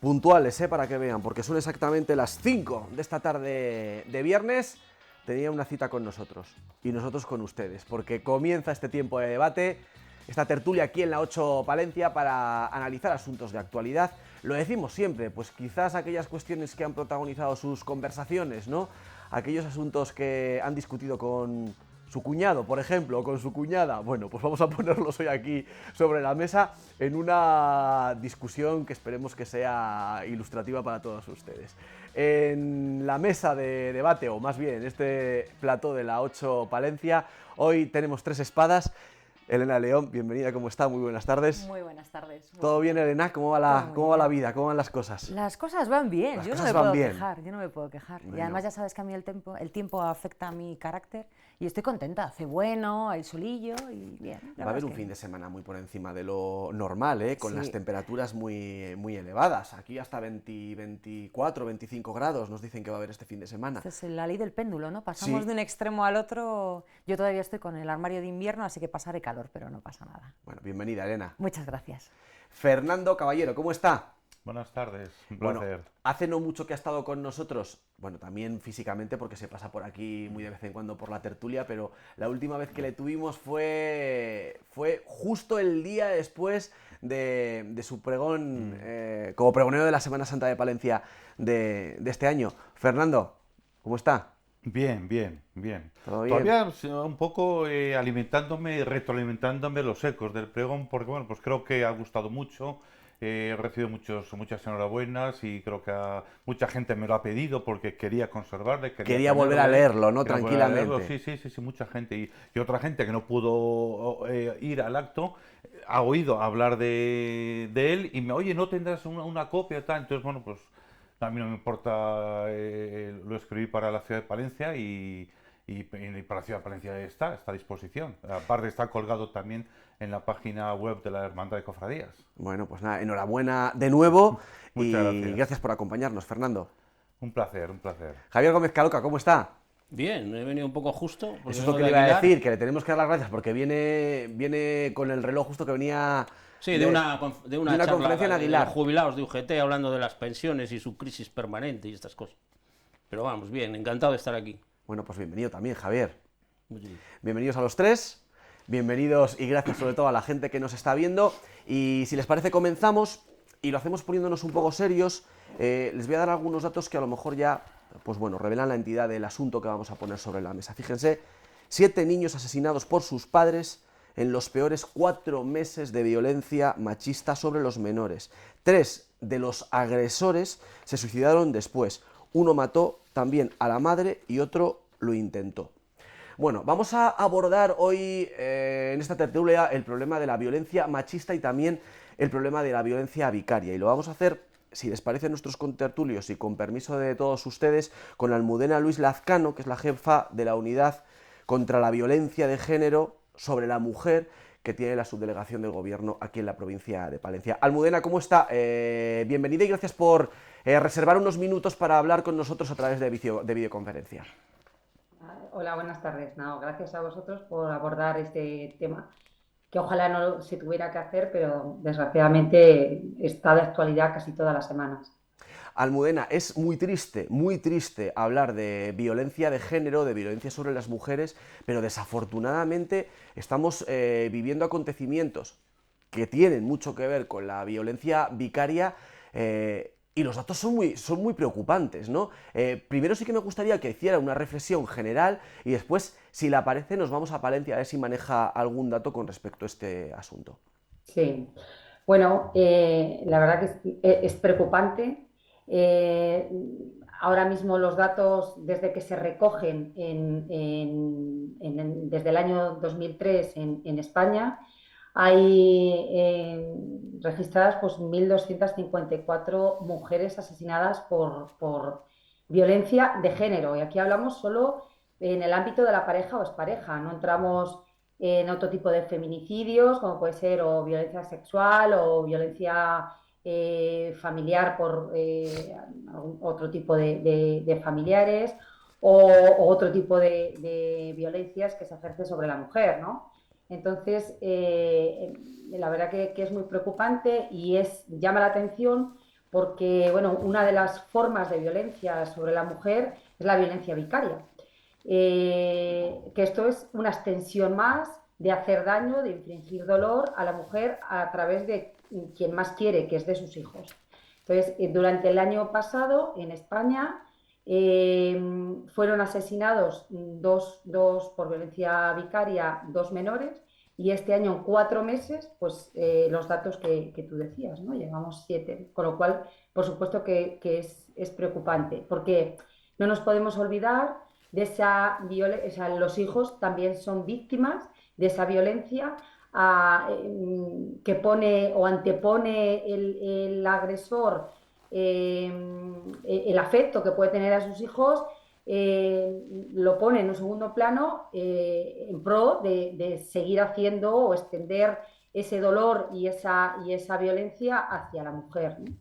Puntuales, para que vean, porque son exactamente las 5 de esta tarde de viernes. Tenía una cita con nosotros y nosotros con ustedes, porque comienza este tiempo de debate, esta tertulia aquí en la 8 Palencia para analizar asuntos de actualidad. Lo decimos siempre, pues quizás aquellas cuestiones que han protagonizado sus conversaciones, ¿no? Aquellos asuntos que han discutido con su cuñado, por ejemplo, o con su cuñada. Bueno, pues vamos a ponerlos hoy aquí sobre la mesa en una discusión que esperemos que sea ilustrativa para todos ustedes. En la mesa de debate, o más bien en este plató de la 8 Palencia, hoy tenemos tres espadas. Elena León, bienvenida, ¿cómo está? Muy buenas tardes. Muy buenas tardes. ¿Todo bien, Elena? ¿Cómo va la vida? ¿Cómo van las cosas? Las cosas van bien, Las yo no cosas me van puedo bien. quejar, yo no me puedo quejar. Bueno. Y además ya sabes que a mí el tiempo afecta a mi carácter y estoy contenta, hace bueno, hay solillo y bien. Va a haber un fin de semana muy por encima de lo normal, con las temperaturas muy, muy elevadas. Aquí hasta 24, 25 grados nos dicen que va a haber este fin de semana. Esta es la ley del péndulo, ¿no? Pasamos de un extremo al otro. Yo todavía estoy con el armario de invierno, así que pasaré calor, pero no pasa nada. Bueno, bienvenida, Elena. Muchas gracias. Fernando Caballero, ¿cómo está? Buenas tardes, un placer. Bueno, hace no mucho que ha estado con nosotros, bueno, también físicamente porque se pasa por aquí muy de vez en cuando por la tertulia, pero la última vez que le tuvimos fue justo el día después de su pregón como pregonero de la Semana Santa de Palencia de este año. Fernando, ¿cómo está? Bien, bien, bien. ¿Todo bien? Todavía un poco retroalimentándome los ecos del pregón, porque bueno, pues creo que ha gustado mucho. He recibido muchas enhorabuenas y creo que mucha gente me lo ha pedido porque quería conservarle. Quería volver a leerlo, ¿no? Tranquilamente. Sí, mucha gente. Y otra gente que no pudo ir al acto ha oído hablar de él y oye, ¿no tendrás una copia tal? Entonces, bueno, pues a mí no me importa, lo escribí para la ciudad de Palencia y para la ciudad de Palencia está a disposición. Aparte está colgado también en la página web de la Hermandad de Cofradías. Bueno, pues nada, enhorabuena de nuevo y gracias por acompañarnos, Fernando. Un placer, un placer. Javier Gómez Caloca, ¿cómo está? Bien, he venido un poco justo. Eso es lo que le iba a decir, que le tenemos que dar las gracias porque viene con el reloj justo que venía... Sí, de una charla conferencia en Aguilar. De los jubilados de UGT hablando de las pensiones y su crisis permanente y estas cosas. Pero vamos, bien, encantado de estar aquí. Bueno, pues bienvenido también, Javier. Muy bien. Bienvenidos a los tres, bienvenidos y gracias sobre todo a la gente que nos está viendo. Y si les parece comenzamos y lo hacemos poniéndonos un poco serios. Les voy a dar algunos datos que a lo mejor ya, pues bueno, revelan la entidad del asunto que vamos a poner sobre la mesa. Fíjense, 7 niños asesinados por sus padres en los peores 4 meses de violencia machista sobre los menores. 3 de los agresores se suicidaron después. Uno mató también a la madre y otro lo intentó. Bueno, vamos a abordar hoy en esta tertulia el problema de la violencia machista y también el problema de la violencia vicaria. Y lo vamos a hacer, si les parece, nuestros contertulios y con permiso de todos ustedes, con Almudena Luis Lazcano, que es la jefa de la Unidad contra la Violencia de Género sobre la Mujer, que tiene la subdelegación del gobierno aquí en la provincia de Palencia. Almudena, ¿cómo está? Bienvenida y gracias por reservar unos minutos para hablar con nosotros a través de videoconferencia. Hola, buenas tardes. No, gracias a vosotros por abordar este tema, que ojalá no se tuviera que hacer, pero desgraciadamente está de actualidad casi todas las semanas. Almudena, es muy triste hablar de violencia de género, de violencia sobre las mujeres, pero desafortunadamente estamos viviendo acontecimientos que tienen mucho que ver con la violencia vicaria y los datos son muy preocupantes, ¿no? Primero sí que me gustaría que hiciera una reflexión general y después, si le parece, nos vamos a Palencia a ver si maneja algún dato con respecto a este asunto. Sí, bueno, la verdad que es preocupante. Ahora mismo los datos, desde que se recogen desde el año 2003 en España, hay registradas pues, 1.254 mujeres asesinadas por violencia de género. Y aquí hablamos solo en el ámbito de la pareja o expareja, no entramos en otro tipo de feminicidios, como puede ser o violencia sexual o violencia familiar por otro tipo de familiares o otro tipo de violencias que se ejerce sobre la mujer, ¿no? Entonces, la verdad que es muy preocupante y llama la atención porque bueno, una de las formas de violencia sobre la mujer es la violencia vicaria, que esto es una extensión más de hacer daño, de infligir dolor a la mujer a través de quien más quiere, que es de sus hijos. Entonces, durante el año pasado en España fueron asesinados por violencia vicaria 2 menores, y este año en 4 meses, pues los datos que tú decías, ¿no? Llegamos 7, con lo cual, por supuesto que es preocupante, porque no nos podemos olvidar de esa violencia, o sea, los hijos también son víctimas de esa violencia que pone o antepone el agresor el afecto que puede tener a sus hijos, lo pone en un segundo plano en pro de seguir haciendo o extender ese dolor y esa violencia hacia la mujer, ¿no?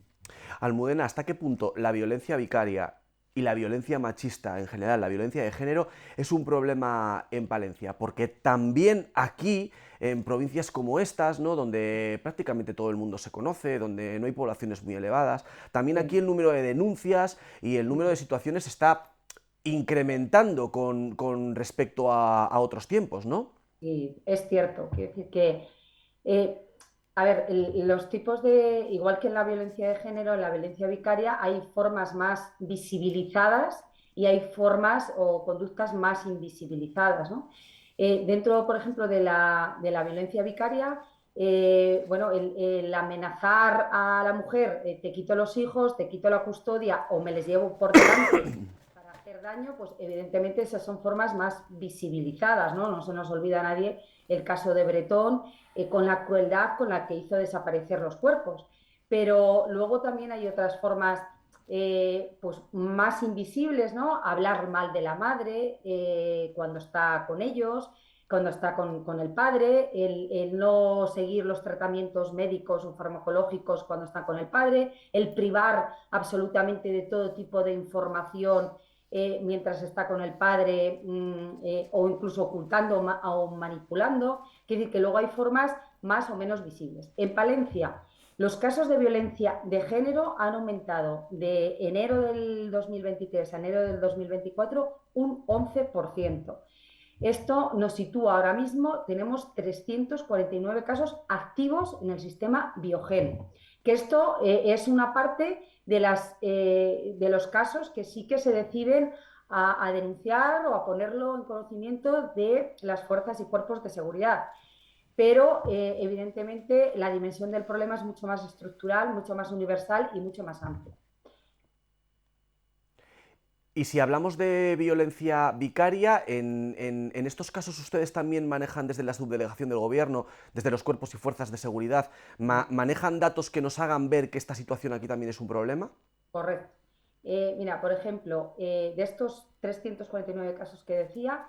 Almudena, ¿hasta qué punto la violencia vicaria y la violencia machista en general, la violencia de género, es un problema en Palencia? Porque también aquí, en provincias como estas, ¿no?, donde prácticamente todo el mundo se conoce, donde no hay poblaciones muy elevadas, también aquí el número de denuncias y el número de situaciones está incrementando con respecto a otros tiempos, ¿no? Sí, es cierto. Quiero decir que, eh, a ver, los tipos igual que en la violencia de género, en la violencia vicaria, hay formas más visibilizadas y hay formas o conductas más invisibilizadas, ¿no? Dentro, por ejemplo, de la violencia vicaria, bueno, el amenazar a la mujer, te quito los hijos, te quito la custodia o me les llevo por delante para hacer daño, pues evidentemente esas son formas más visibilizadas, ¿no? No se nos olvida a nadie el caso de Bretón, con la crueldad con la que hizo desaparecer los cuerpos. Pero luego también hay otras formas pues más invisibles, ¿no? Hablar mal de la madre cuando está con ellos, cuando está con el padre, el no seguir los tratamientos médicos o farmacológicos cuando está con el padre, el privar absolutamente de todo tipo de información mientras está con el padre, o incluso ocultando o manipulando. Quiere decir que luego hay formas más o menos visibles. En Palencia, los casos de violencia de género han aumentado de enero del 2023 a enero del 2024 un 11%. Esto nos sitúa ahora mismo, tenemos 349 casos activos en el sistema Biogen, que esto es una parte de los casos que sí que se deciden a denunciar o a ponerlo en conocimiento de las fuerzas y cuerpos de seguridad. Pero evidentemente la dimensión del problema es mucho más estructural, mucho más universal y mucho más amplia. Y si hablamos de violencia vicaria, en estos casos ustedes también manejan desde la subdelegación del gobierno, desde los cuerpos y fuerzas de seguridad, ¿manejan datos que nos hagan ver que esta situación aquí también es un problema? Correcto. Mira, por ejemplo, de estos 349 casos que decía,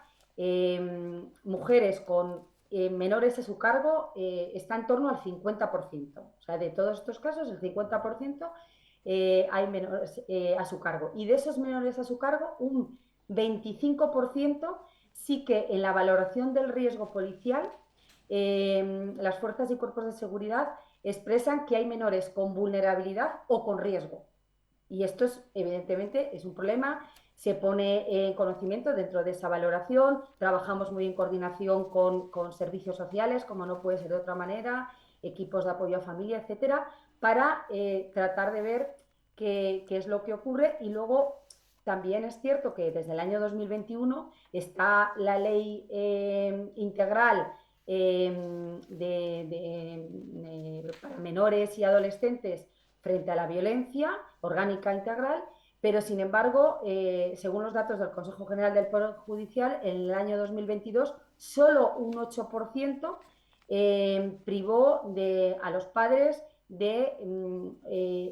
mujeres con menores a su cargo está en torno al 50%. O sea, de todos estos casos, el 50% hay menores a su cargo. Y de esos menores a su cargo, un 25% sí que en la valoración del riesgo policial, las fuerzas y cuerpos de seguridad expresan que hay menores con vulnerabilidad o con riesgo. Y esto es, evidentemente, es un problema, se pone en conocimiento dentro de esa valoración, trabajamos muy en coordinación con servicios sociales, como no puede ser de otra manera, equipos de apoyo a familia, etcétera, para tratar de ver qué es lo que ocurre. Y luego también es cierto que desde el año 2021 está la ley integral para menores y adolescentes frente a la violencia, orgánica integral, pero sin embargo, según los datos del Consejo General del Poder Judicial, en el año 2022 solo un 8% privó a los padres de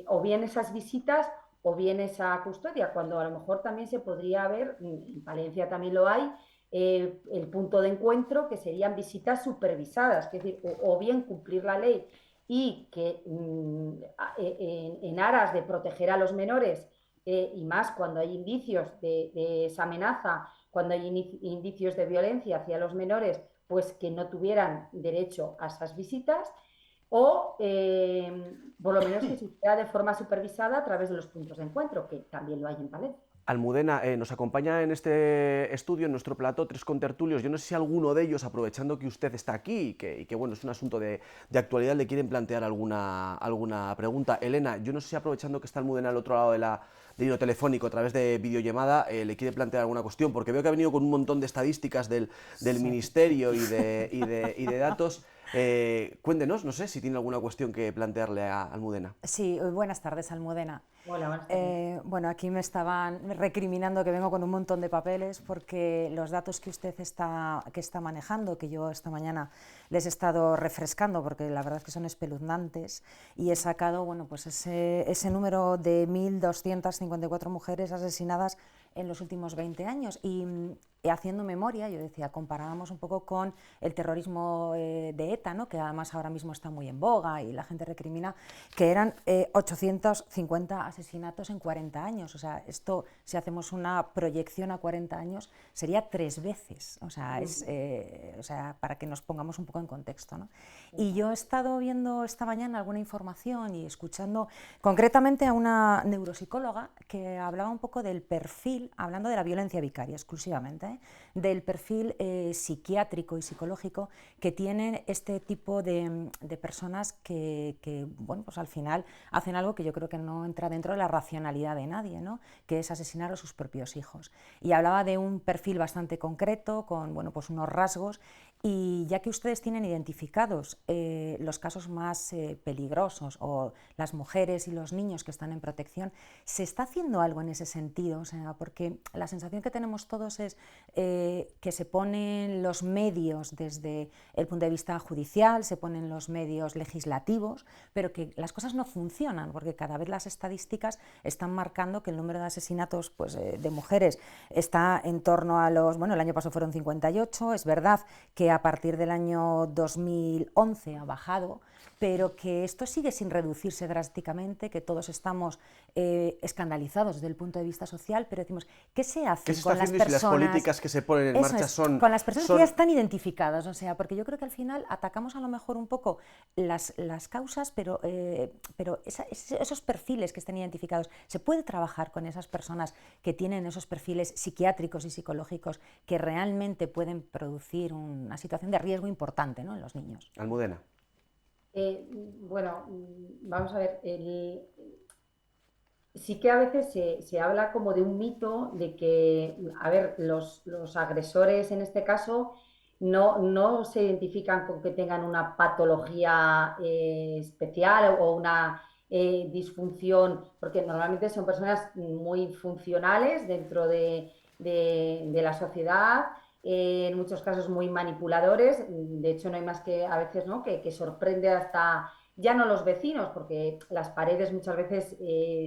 o bien esas visitas o bien esa custodia, cuando a lo mejor también se podría haber, en Palencia también lo hay, el punto de encuentro, que serían visitas supervisadas, es decir, o bien cumplir la ley y que en aras de proteger a los menores, y más cuando hay indicios de esa amenaza, cuando hay indicios de violencia hacia los menores, pues que no tuvieran derecho a esas visitas, o por lo menos que suceda de forma supervisada a través de los puntos de encuentro, que también lo hay en Palencia. Almudena, nos acompaña en este estudio, en nuestro plató, 3 contertulios. Yo no sé si alguno de ellos, aprovechando que usted está aquí y que bueno, es un asunto de actualidad, le quieren plantear alguna pregunta. Elena, yo no sé si aprovechando que está Almudena al otro lado del hilo telefónico a través de videollamada, le quiere plantear alguna cuestión, porque veo que ha venido con un montón de estadísticas del ministerio y de datos. Cuéntenos, no sé si tiene alguna cuestión que plantearle a Almudena. Sí, buenas tardes, Almudena. Hola, buenas tardes. Bueno, aquí me estaban recriminando que vengo con un montón de papeles porque los datos que usted está manejando, que yo esta mañana les he estado refrescando porque la verdad es que son espeluznantes, y he sacado, bueno, pues ese número de 1.254 mujeres asesinadas en los últimos 20 años. Y haciendo memoria, yo decía, comparábamos un poco con el terrorismo de ETA, ¿no?, que además ahora mismo está muy en boga y la gente recrimina, que eran 850 asesinatos en 40 años. O sea, esto, si hacemos una proyección a 40 años, sería 3 veces. O sea, para que nos pongamos un poco en contexto, ¿no? Y yo he estado viendo esta mañana alguna información y escuchando concretamente a una neuropsicóloga que hablaba un poco del perfil, hablando de la violencia vicaria exclusivamente, del perfil psiquiátrico y psicológico que tienen este tipo de personas que, bueno, pues al final hacen algo que yo creo que no entra dentro de la racionalidad de nadie, ¿no?, que es asesinar a sus propios hijos. Y hablaba de un perfil bastante concreto, con, bueno, pues unos rasgos. Y ya que ustedes tienen identificados los casos más peligrosos, o las mujeres y los niños que están en protección, ¿se está haciendo algo en ese sentido? O sea, porque la sensación que tenemos todos es que se ponen los medios desde el punto de vista judicial, se ponen los medios legislativos, pero que las cosas no funcionan, porque cada vez las estadísticas están marcando que el número de asesinatos, pues, de mujeres está en torno a los, bueno, el año pasado fueron 58, es verdad que a partir del año 2011 ha bajado, pero que esto sigue sin reducirse drásticamente, que todos estamos escandalizados desde el punto de vista social, pero decimos, ¿qué se hace ¿Qué se está con las haciendo y si personas? las políticas que se ponen en marcha son... Con las personas que ya están identificadas? O sea, porque yo creo que al final atacamos a lo mejor un poco las causas, pero esos perfiles que están identificados, ¿se puede trabajar con esas personas que tienen esos perfiles psiquiátricos y psicológicos que realmente pueden producir una situación de riesgo importante, ¿no?, en los niños? Almudena. Bueno, vamos a ver, sí que a veces se habla como de un mito de que, a ver, los agresores en este caso no se identifican con que tengan una patología especial o una disfunción, porque normalmente son personas muy funcionales dentro de la sociedad, en muchos casos muy manipuladores. De hecho, no hay más que a veces, ¿no?, que sorprende hasta ya no los vecinos, porque las paredes muchas veces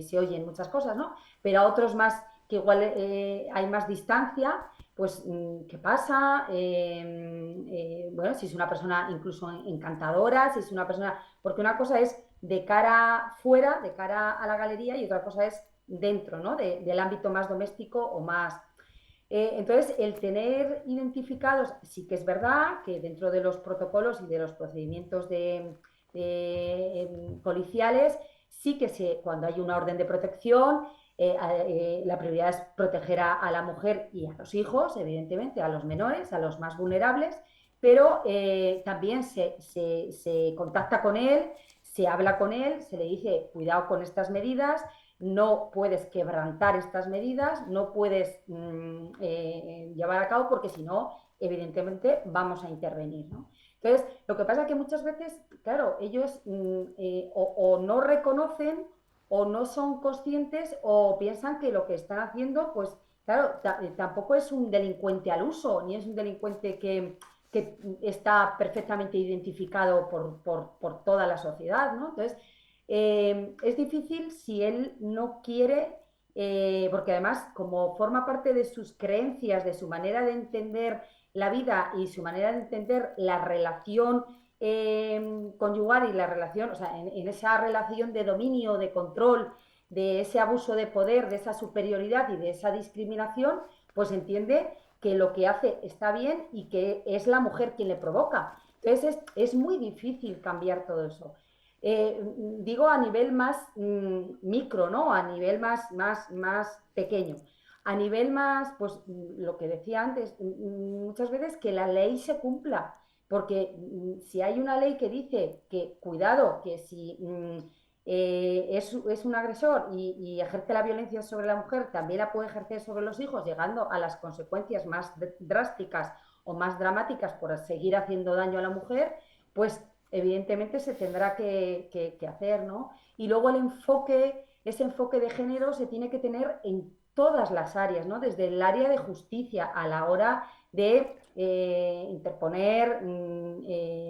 se oyen muchas cosas, ¿no?, pero a otros más que igual hay más distancia, pues ¿qué pasa? Bueno, si es una persona incluso encantadora, si es una persona... Porque una cosa es de cara fuera, de cara a la galería, y otra cosa es dentro, ¿no?, del ámbito más doméstico o más... Entonces, el tener identificados, sí que es verdad que dentro de los protocolos y de los procedimientos policiales, sí que cuando hay una orden de protección, la prioridad es proteger a la mujer y a los hijos, evidentemente, a los menores, a los más vulnerables, pero también se contacta con él, se habla con él, se le dice, cuidado con estas medidas, no puedes quebrantar estas medidas, no puedes llevar a cabo, porque si no, evidentemente vamos a intervenir, ¿no? Entonces, lo que pasa es que muchas veces, claro, ellos o no reconocen o no son conscientes o piensan que lo que están haciendo, pues claro, tampoco es un delincuente al uso, ni es un delincuente que está perfectamente identificado por toda la sociedad, ¿no? Entonces, es difícil si él no quiere, porque además, como forma parte de sus creencias, de su manera de entender la vida y su manera de entender la relación conyugal y la relación, o sea, en esa relación de dominio, de control, de ese abuso de poder, de esa superioridad y de esa discriminación, pues entiende que lo que hace está bien y que es la mujer quien le provoca. Entonces es muy difícil cambiar todo eso. Digo a nivel más micro, ¿no? A nivel más pequeño. A nivel más, pues lo que decía antes, muchas veces que la ley se cumpla, porque si hay una ley que dice que, cuidado, que si es un agresor y ejerce la violencia sobre la mujer, también la puede ejercer sobre los hijos, llegando a las consecuencias más drásticas o más dramáticas por seguir haciendo daño a la mujer, pues evidentemente se tendrá que hacer, ¿no? Y luego ese enfoque de género se tiene que tener en todas las áreas, ¿no? Desde el área de justicia a la hora de interponer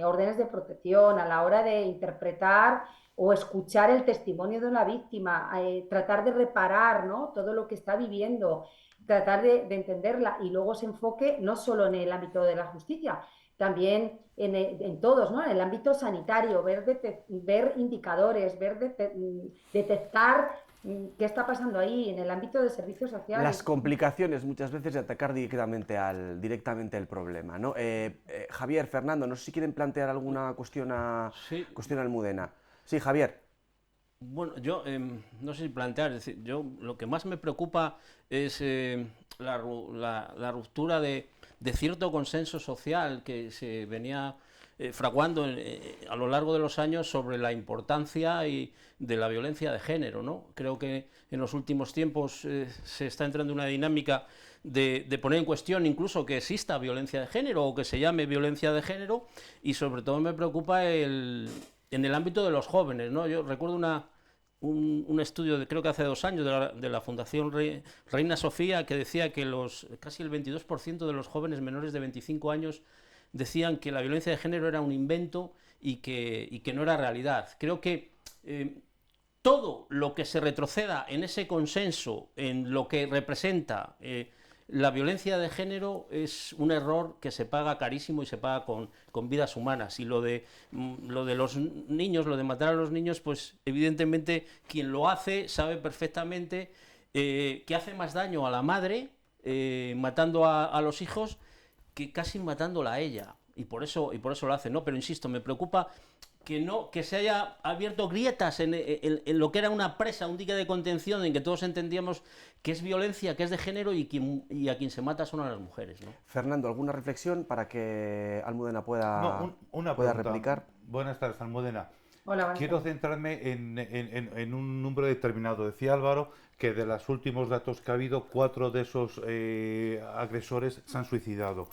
órdenes de protección, a la hora de interpretar o escuchar el testimonio de una víctima, tratar de reparar, ¿no? Todo lo que está viviendo, tratar de entenderla, y luego ese enfoque no solo en el ámbito de la justicia, también en todos, ¿no? En el ámbito sanitario, ver indicadores, detectar qué está pasando ahí, en el ámbito de servicios sociales. Las complicaciones muchas veces de atacar directamente el problema, ¿no? Javier, Fernando, no sé si quieren plantear alguna cuestión a Sí. Almudena. Sí, Javier. Bueno, yo no sé si plantear, es decir, yo lo que más me preocupa es la ruptura de cierto consenso social que se venía fraguando a lo largo de los años sobre la importancia de la violencia de género, ¿no? Creo que en los últimos tiempos se está entrando en una dinámica de poner en cuestión incluso que exista violencia de género o que se llame violencia de género, y sobre todo me preocupa en el ámbito de los jóvenes, ¿no? Yo recuerdo un estudio de creo que hace 2 años de la Fundación Reina Sofía, que decía que casi el 22% de los jóvenes menores de 25 años decían que la violencia de género era un invento y que no era realidad. Creo que todo lo que se retroceda en ese consenso, en lo que representa la violencia de género, es un error que se paga carísimo y se paga con vidas humanas. Y lo de los niños, lo de matar a los niños, pues evidentemente quien lo hace sabe perfectamente que hace más daño a la madre matando a los hijos que casi matándola a ella. Y por eso lo hace, ¿no? Pero insisto, me preocupa que se haya abierto grietas en lo que era una presa, un dique de contención en que todos entendíamos que es violencia, que es de género y a quien se mata son a las mujeres, ¿no? Fernando, ¿alguna reflexión para que Almudena No, una pueda pregunta. replicar? Buenas tardes, Almudena. Hola, buenas Quiero tardes. centrarme en un número determinado. Decía Álvaro que de los últimos datos que ha habido, 4 de esos agresores se han suicidado.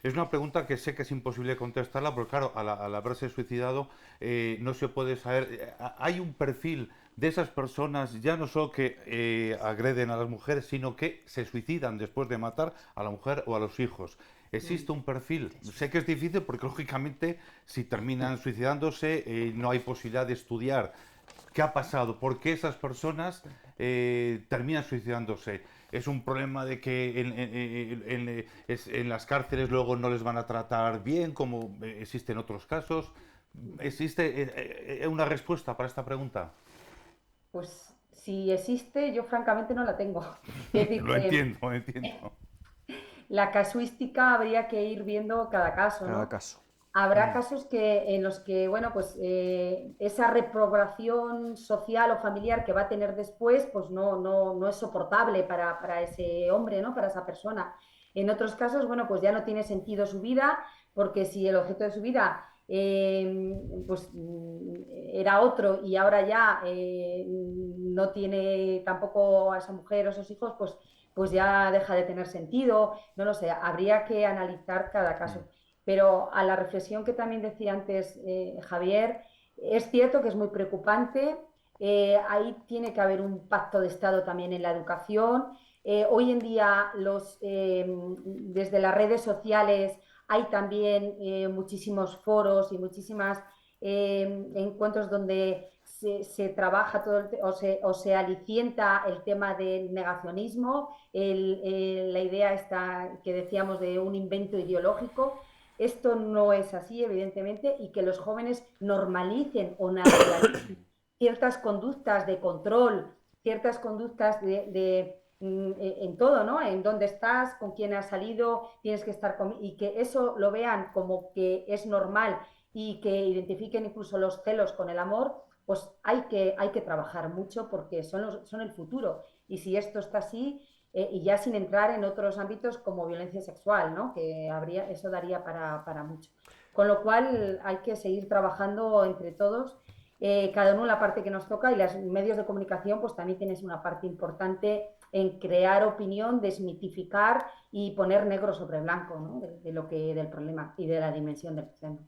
Es una pregunta que sé que es imposible contestarla, porque claro, al haberse suicidado no se puede saber. Hay un perfil de esas personas, ya no solo que agreden a las mujeres, sino que se suicidan después de matar a la mujer o a los hijos. ¿Existe un perfil? Sé que es difícil porque lógicamente si terminan suicidándose no hay posibilidad de estudiar qué ha pasado, por qué esas personas terminan suicidándose. Es un problema de que en las cárceles luego no les van a tratar bien, como existe en otros casos. ¿Existe una respuesta para esta pregunta? Pues si existe, yo francamente no la tengo. Es decir, Lo entiendo, lo entiendo. la casuística habría que ir viendo cada caso, Cada ¿no? caso. Habrá casos en los que, bueno, pues esa reprobación social o familiar que va a tener después, pues no es soportable para ese hombre, ¿no? Para esa persona. En otros casos, bueno, pues ya no tiene sentido su vida, porque si el objeto de su vida pues era otro y ahora ya no tiene tampoco a esa mujer o esos hijos, pues ya deja de tener sentido. No lo sé, habría que analizar cada caso. Pero a la reflexión que también decía antes Javier, es cierto que es muy preocupante. Ahí tiene que haber un pacto de Estado también en la educación. Hoy en día, desde las redes sociales, hay también muchísimos foros y muchísimos encuentros donde se trabaja todo o se alicienta el tema del negacionismo, la idea esta que decíamos de un invento ideológico. Esto no es así, evidentemente, y que los jóvenes normalicen o naturalicen ciertas conductas de control, ciertas conductas en todo, ¿no? En dónde estás, con quién has salido, tienes que estar con... y que eso lo vean como que es normal y que identifiquen incluso los celos con el amor, pues hay que trabajar mucho porque son el futuro. Y si esto está así, y ya sin entrar en otros ámbitos como violencia sexual, ¿no? Que eso daría para mucho. Con lo cual hay que seguir trabajando entre todos, cada uno en la parte que nos toca, y los medios de comunicación pues también tienes una parte importante en crear opinión, desmitificar y poner negro sobre blanco, ¿no? Del problema y de la dimensión del problema.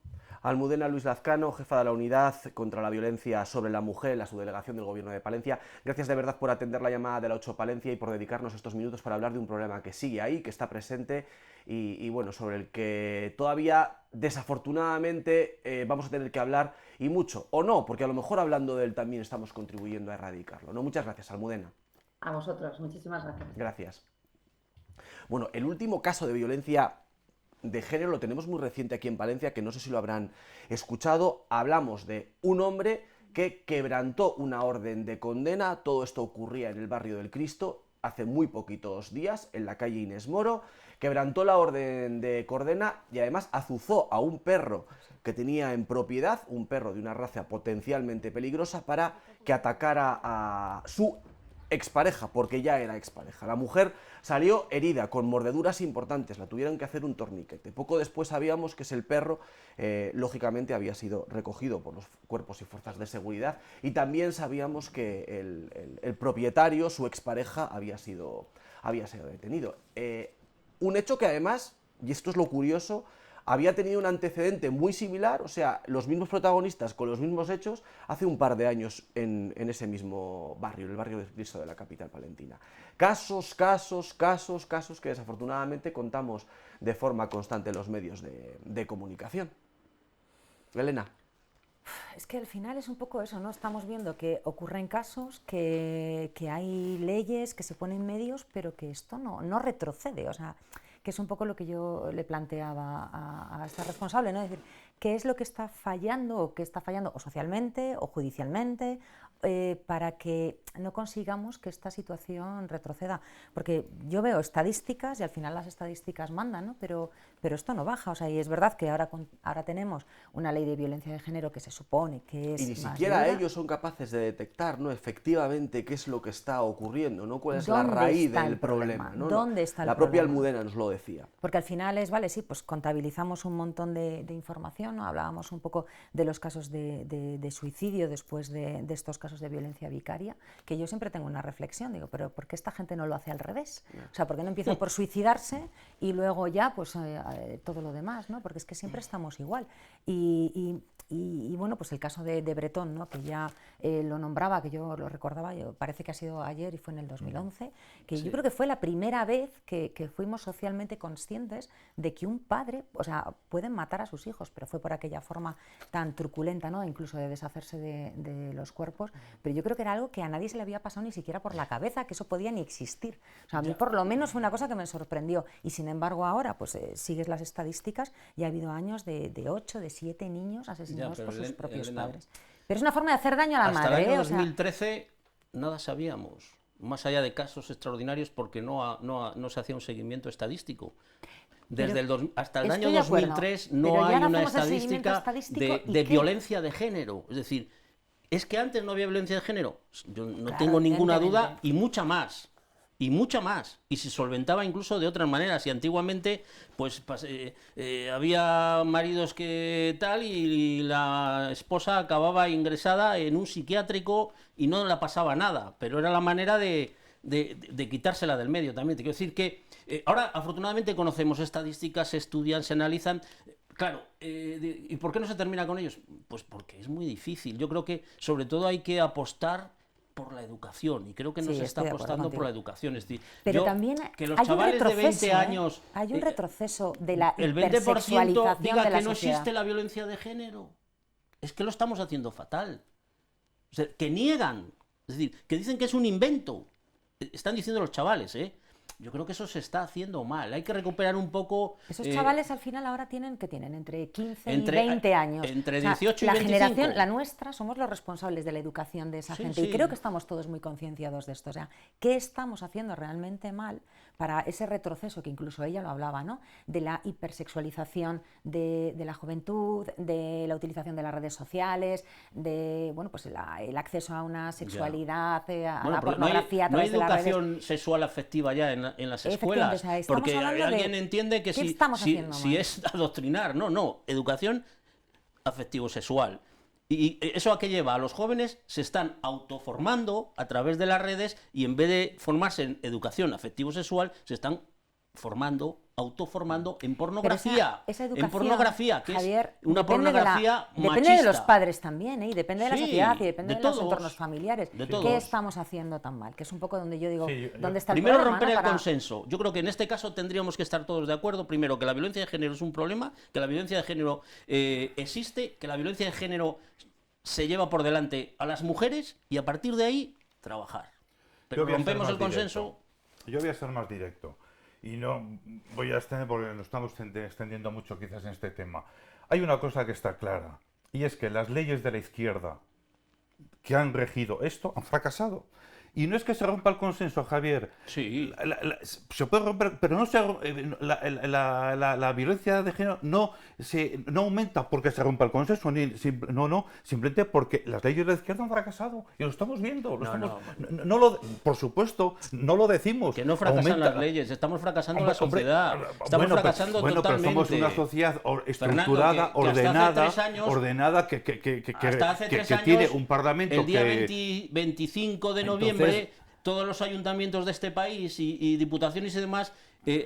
Almudena Luis Lazcano, jefa de la Unidad contra la Violencia sobre la Mujer en la subdelegación del Gobierno de Palencia. Gracias de verdad por atender la llamada de la 8 Palencia y por dedicarnos estos minutos para hablar de un problema que sigue ahí, que está presente y bueno, sobre el que todavía desafortunadamente vamos a tener que hablar, y mucho, o no, porque a lo mejor hablando de él también estamos contribuyendo a erradicarlo, ¿no? Muchas gracias, Almudena. A vosotros, muchísimas gracias. Gracias. Bueno, el último caso de violencia de género lo tenemos muy reciente aquí en Palencia, que no sé si lo habrán escuchado. Hablamos de un hombre que quebrantó una orden de condena. Todo esto ocurría en el barrio del Cristo hace muy poquitos días, en la calle Inés Moro. Quebrantó la orden de condena y además azuzó a un perro que tenía en propiedad, un perro de una raza potencialmente peligrosa, para que atacara a su expareja, porque ya era expareja. La mujer salió herida, con mordeduras importantes, la tuvieron que hacer un torniquete. Poco después sabíamos que el perro, lógicamente, había sido recogido por los cuerpos y fuerzas de seguridad, y también sabíamos que el propietario, su expareja, había sido detenido. Un hecho que además, y esto es lo curioso, había tenido un antecedente muy similar, o sea, los mismos protagonistas con los mismos hechos, hace un par de años en ese mismo barrio, en el barrio de Cristo de la capital palentina. Casos que desafortunadamente contamos de forma constante en los medios de comunicación. Elena. Es que al final es un poco eso, ¿no? Estamos viendo que ocurren casos, que hay leyes, que se ponen medios, pero que esto no retrocede, o sea, que es un poco lo que yo le planteaba a esta responsable, ¿no? Es decir, ¿qué es lo que está fallando o socialmente o judicialmente, para que no consigamos que esta situación retroceda? Porque yo veo estadísticas y al final las estadísticas mandan, ¿no? Pero esto no baja, o sea, y es verdad que ahora tenemos una ley de violencia de género que se supone que es y ni más siquiera dura. ellos son capaces de detectar, ¿no?, efectivamente qué es lo que está ocurriendo, ¿no?, cuál es la raíz del problema, ¿no? ¿Dónde está el La propia problema? Almudena nos lo decía. Porque al final es, vale, sí, pues contabilizamos un montón de información, ¿no? Hablábamos un poco de los casos de suicidio después de estos casos de violencia vicaria, que yo siempre tengo una reflexión, digo, pero ¿por qué esta gente no lo hace al revés? O sea, ¿por qué no empieza por suicidarse y luego ya, pues todo lo demás, ¿no? Porque es que siempre estamos igual. Y bueno, pues el caso de Bretón, ¿no?, que ya lo nombraba, que yo lo recordaba, parece que ha sido ayer y fue en el 2011, que sí. Yo creo que fue la primera vez que fuimos socialmente conscientes de que un padre, o sea, pueden matar a sus hijos, pero fue por aquella forma tan truculenta, ¿no?, incluso de deshacerse de los cuerpos, pero yo creo que era algo que a nadie se le había pasado ni siquiera por la cabeza, que eso podía ni existir. O sea, a mí por lo menos fue una cosa que me sorprendió, y sin embargo ahora, pues sigues las estadísticas y ha habido años de 8, de 7 niños asesinados por sus propios padres. Pero es una forma de hacer daño a la madre. Hasta el año 2013 nada sabíamos, más allá de casos extraordinarios, porque no se hacía un seguimiento estadístico. Hasta el año 2003 no hay una estadística de violencia de género. Es decir, ¿es que antes no había violencia de género? Yo no tengo ninguna duda, y mucha más. Y se solventaba incluso de otras maneras. Y antiguamente, pues había maridos que tal, y la esposa acababa ingresada en un psiquiátrico y no le pasaba nada. Pero era la manera de quitársela del medio también. Te quiero decir que ahora, afortunadamente, conocemos estadísticas, se estudian, se analizan. Claro, ¿y por qué no se termina con ellos? Pues porque es muy difícil. Yo creo que, sobre todo, hay que apostar por la educación, y creo que no se está apostando por la educación. Es decir, pero también que los chavales de 20 años... Hay un retroceso de la el 20% diga que no existe la violencia de género. Es que lo estamos haciendo fatal. O sea, que niegan, es decir, que dicen que es un invento. Están diciendo los chavales, ¿eh? yo creo que eso se está haciendo mal. Hay que recuperar un poco... Esos chavales al final ahora tienen entre 15 y Entre- 20 años. entre O sea, 18 y la 25. generación, la nuestra, somos los responsables de la educación de esa Sí, gente. sí. Y creo que estamos todos muy concienciados de esto. O sea, ¿qué estamos haciendo realmente mal para ese retroceso, que incluso ella lo hablaba, ¿no? De la hipersexualización de la juventud, de la utilización de las redes sociales, de bueno, pues el acceso a una sexualidad, a la pero pornografía a no hay través de las redes? educación sexual afectiva ya en las Efectivamente, escuelas, o sea, estamos porque hablando alguien de entiende que ¿qué si, estamos si, haciendo si mal? es adoctrinar, no, educación afectivo-sexual. ¿Y eso a qué lleva? A los jóvenes se están autoformando a través de las redes y en vez de formarse en educación afectivo-sexual, se están autoformando en pornografía. Esa en educación, pornografía, que Javier, es una depende pornografía machista. depende de los padres también, ¿eh? Y depende de la Sí, sociedad y depende de de los todos, entornos familiares. de ¿Qué todos. estamos haciendo tan mal? Que es un poco donde yo digo, Sí, ¿dónde está el Primero problema, romper no? el Para- consenso. Yo creo que en este caso tendríamos que estar todos de acuerdo. Primero, que la violencia de género es un problema, que la violencia de género existe, que la violencia de género se lleva por delante a las mujeres y a partir de ahí trabajar. Pero Yo voy a ser rompemos más el consenso. directo. Yo voy a ser más directo. Y no voy a extender porque nos estamos extendiendo mucho quizás en este tema. Hay una cosa que está clara, y es que las leyes de la izquierda que han regido esto han fracasado. Y no es que se rompa el consenso, Javier. Sí. Se puede romper, pero no la violencia de género no aumenta porque se rompa el consenso. Simplemente porque las leyes de la izquierda han fracasado. Y lo estamos viendo. Por supuesto, no lo decimos. Que no fracasan Aumenta- las leyes, estamos fracasando Hombre, la sociedad. Estamos bueno, fracasando pero totalmente. somos una sociedad estructurada, Fernando, que hasta hace 3 años, ordenada, que hasta hace 3 años, tiene un parlamento el día que... 25 de Entonces- noviembre, todos los ayuntamientos de este país y diputaciones y demás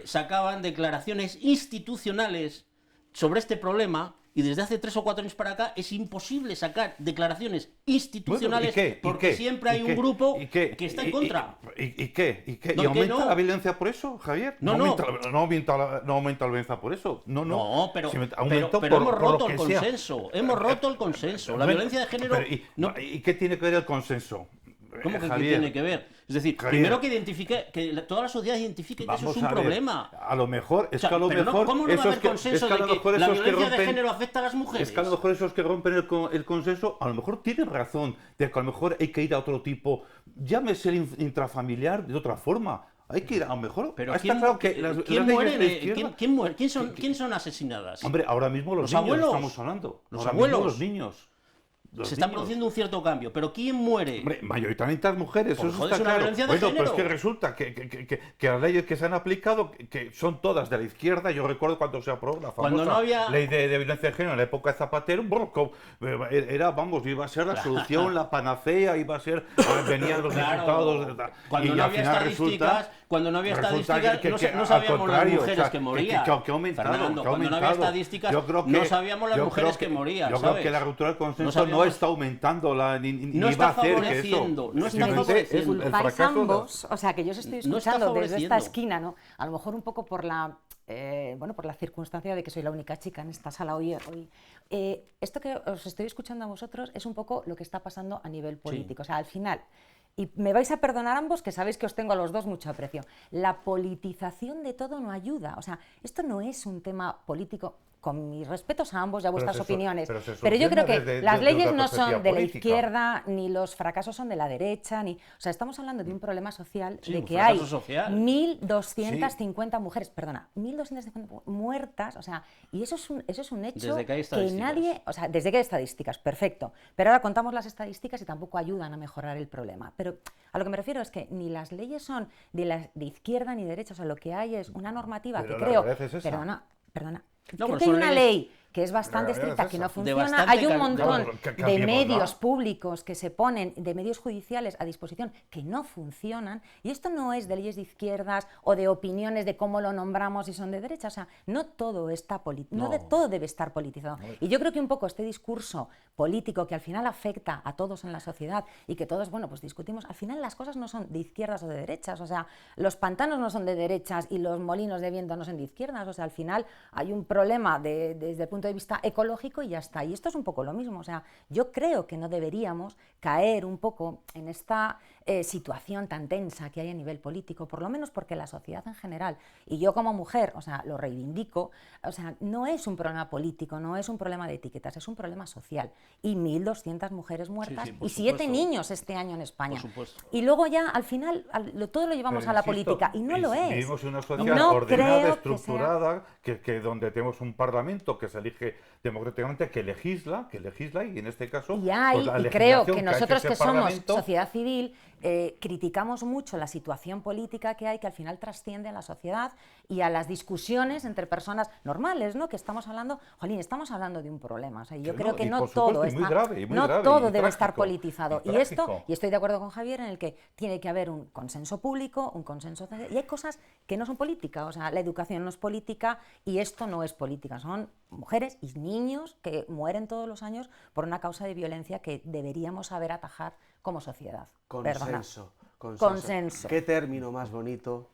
sacaban declaraciones institucionales sobre este problema. Y desde hace 3 o 4 años para acá es imposible sacar declaraciones institucionales porque siempre hay un grupo que está en contra. ¿Y qué? No, ¿Y aumenta no. la violencia por eso, Javier? No. Aumenta la violencia por eso. No, pero Aumenta hemos por lo roto el que sea. consenso. Hemos roto el consenso. La Bueno, violencia de género... pero no- ¿y qué tiene que ver el consenso? ¿Cómo que qué Javier, tiene que ver? Es decir, Javier, primero que identifique, toda la sociedad identifique que eso vamos es un a ver, problema. A lo mejor, O sea, pero ¿cómo ¿cómo no va a haber consenso de que la violencia de género afecta a las mujeres? Es que a lo mejor esos que rompen el consenso, a lo mejor tienen razón, de que a lo mejor hay que ir a otro tipo, llámese el intrafamiliar de otra forma. Hay que ir, a lo mejor. Pero está ¿quién, claro que las ¿quién leyes muere? de la izquierda- ¿Quién muere? ¿Quién son asesinadas? Hombre, ahora mismo los ¿Los niños abuelos? estamos hablando. ¿Los Ahora abuelos? mismo los niños. Los Se está niños. produciendo un cierto cambio, pero ¿quién muere? Hombre, mayoritariamente las mujeres, Pues, eso joder, está es una claro. violencia de Bueno, pero es género. que resulta que las leyes que se han aplicado, que son todas de la izquierda. Yo recuerdo cuando se aprobó la Cuando famosa no había- ley de violencia de género en la época de Zapatero, iba a ser la solución, la panacea, iba a ser, venían los Claro, diputados. cuando y no al había final estadísticas, cuando no había resulta estadísticas, no al sabíamos las contrario, mujeres o sea, que morían. que ha aumentado, Fernando, que ha cuando no había aumentado. estadísticas, Yo creo no sabíamos las yo mujeres creo que morían, Yo creo ¿sabes? que la ruptura del consenso no sabíamos- está aumentando, ni No va está a hacer que eso. favoreciendo, no está Simplemente es favoreciendo. el Culpáis fracaso de las- ambos, o sea, que yo os estoy No está escuchando desde esta favoreciendo. esquina, ¿no? A lo mejor un poco por la, por la circunstancia de que soy la única chica en esta sala hoy. Esto que os estoy escuchando a vosotros es un poco lo que está pasando a nivel político. O sea, al final, y me vais a perdonar ambos, que sabéis que os tengo a los dos mucho aprecio, la politización de todo no ayuda. O sea, esto no es un tema político, con mis respetos a ambos y a vuestras opiniones, pero se pero yo creo que soluciona las desde leyes otra no son perspectiva de la política. izquierda, ni los fracasos son de la derecha, ni... O sea, estamos hablando de un problema social, Sí, de un que hay fracaso social. 1.250 mujeres, perdona, 1.250 muertas, o sea, y eso es un hecho Desde que hay que estadísticas. nadie, o sea, desde que hay estadísticas, perfecto, pero ahora contamos las estadísticas y tampoco ayudan a mejorar el problema. Pero a lo que me refiero es que ni las leyes son de izquierda ni derecha, o sea, lo que hay es una normativa Pero que la creo, realidad es esa. perdona, No, creo pero que hay son una leyes- ley que es bastante La realidad estricta, es que no esa. funciona, bastante hay un cal- montón Claro, que de cambiémosla. medios públicos que se ponen, de medios judiciales a disposición que no funcionan, y esto no es de leyes de izquierdas o de opiniones de cómo lo nombramos y son de derecha, o sea, no todo está todo debe estar politizado. Y yo creo que un poco este discurso político que al final afecta a todos en la sociedad y que todos, bueno, pues discutimos, al final las cosas no son de izquierdas o de derechas, o sea, los pantanos no son de derechas y los molinos de viento no son de izquierdas, o sea, al final hay un problema desde el punto de vista ecológico y ya está. Y esto es un poco lo mismo, o sea, yo creo que no deberíamos caer un poco en esta situación tan tensa que hay a nivel político, por lo menos porque la sociedad en general, y yo como mujer, o sea, lo reivindico, o sea, no es un problema político, no es un problema de etiquetas, es un problema social. Y 1.200 mujeres muertas por y 7 supuesto. niños este año en España. Por supuesto. Y luego ya, al final, todo lo llevamos Pero a la insisto, política, y no lo es. Vivimos en una Y sociedad no ordenada, creo que sea- estructurada, que donde tenemos un parlamento que se elige democráticamente, que legisla, y en este caso, Y hay, pues la y creo legislación que ha hecho nosotros ese que somos parlamento, sociedad civil, criticamos mucho la situación política que hay, que al final trasciende a la sociedad y a las discusiones entre personas normales, ¿no? Que estamos hablando, jolín, estamos hablando de un problema. O sea, yo Que creo no, que y no por todo supuesto, y muy está, grave, y muy no grave, todo y debe estar trágico, politizado. y Y esto, trágico. y estoy de acuerdo con Javier en el que tiene que haber un consenso público, un consenso social, y hay cosas que no son políticas. O sea, la educación no es política y esto no es política. Son mujeres y niños que mueren todos los años por una causa de violencia que deberíamos saber atajar como sociedad. Perdona. Consenso. Qué término más bonito.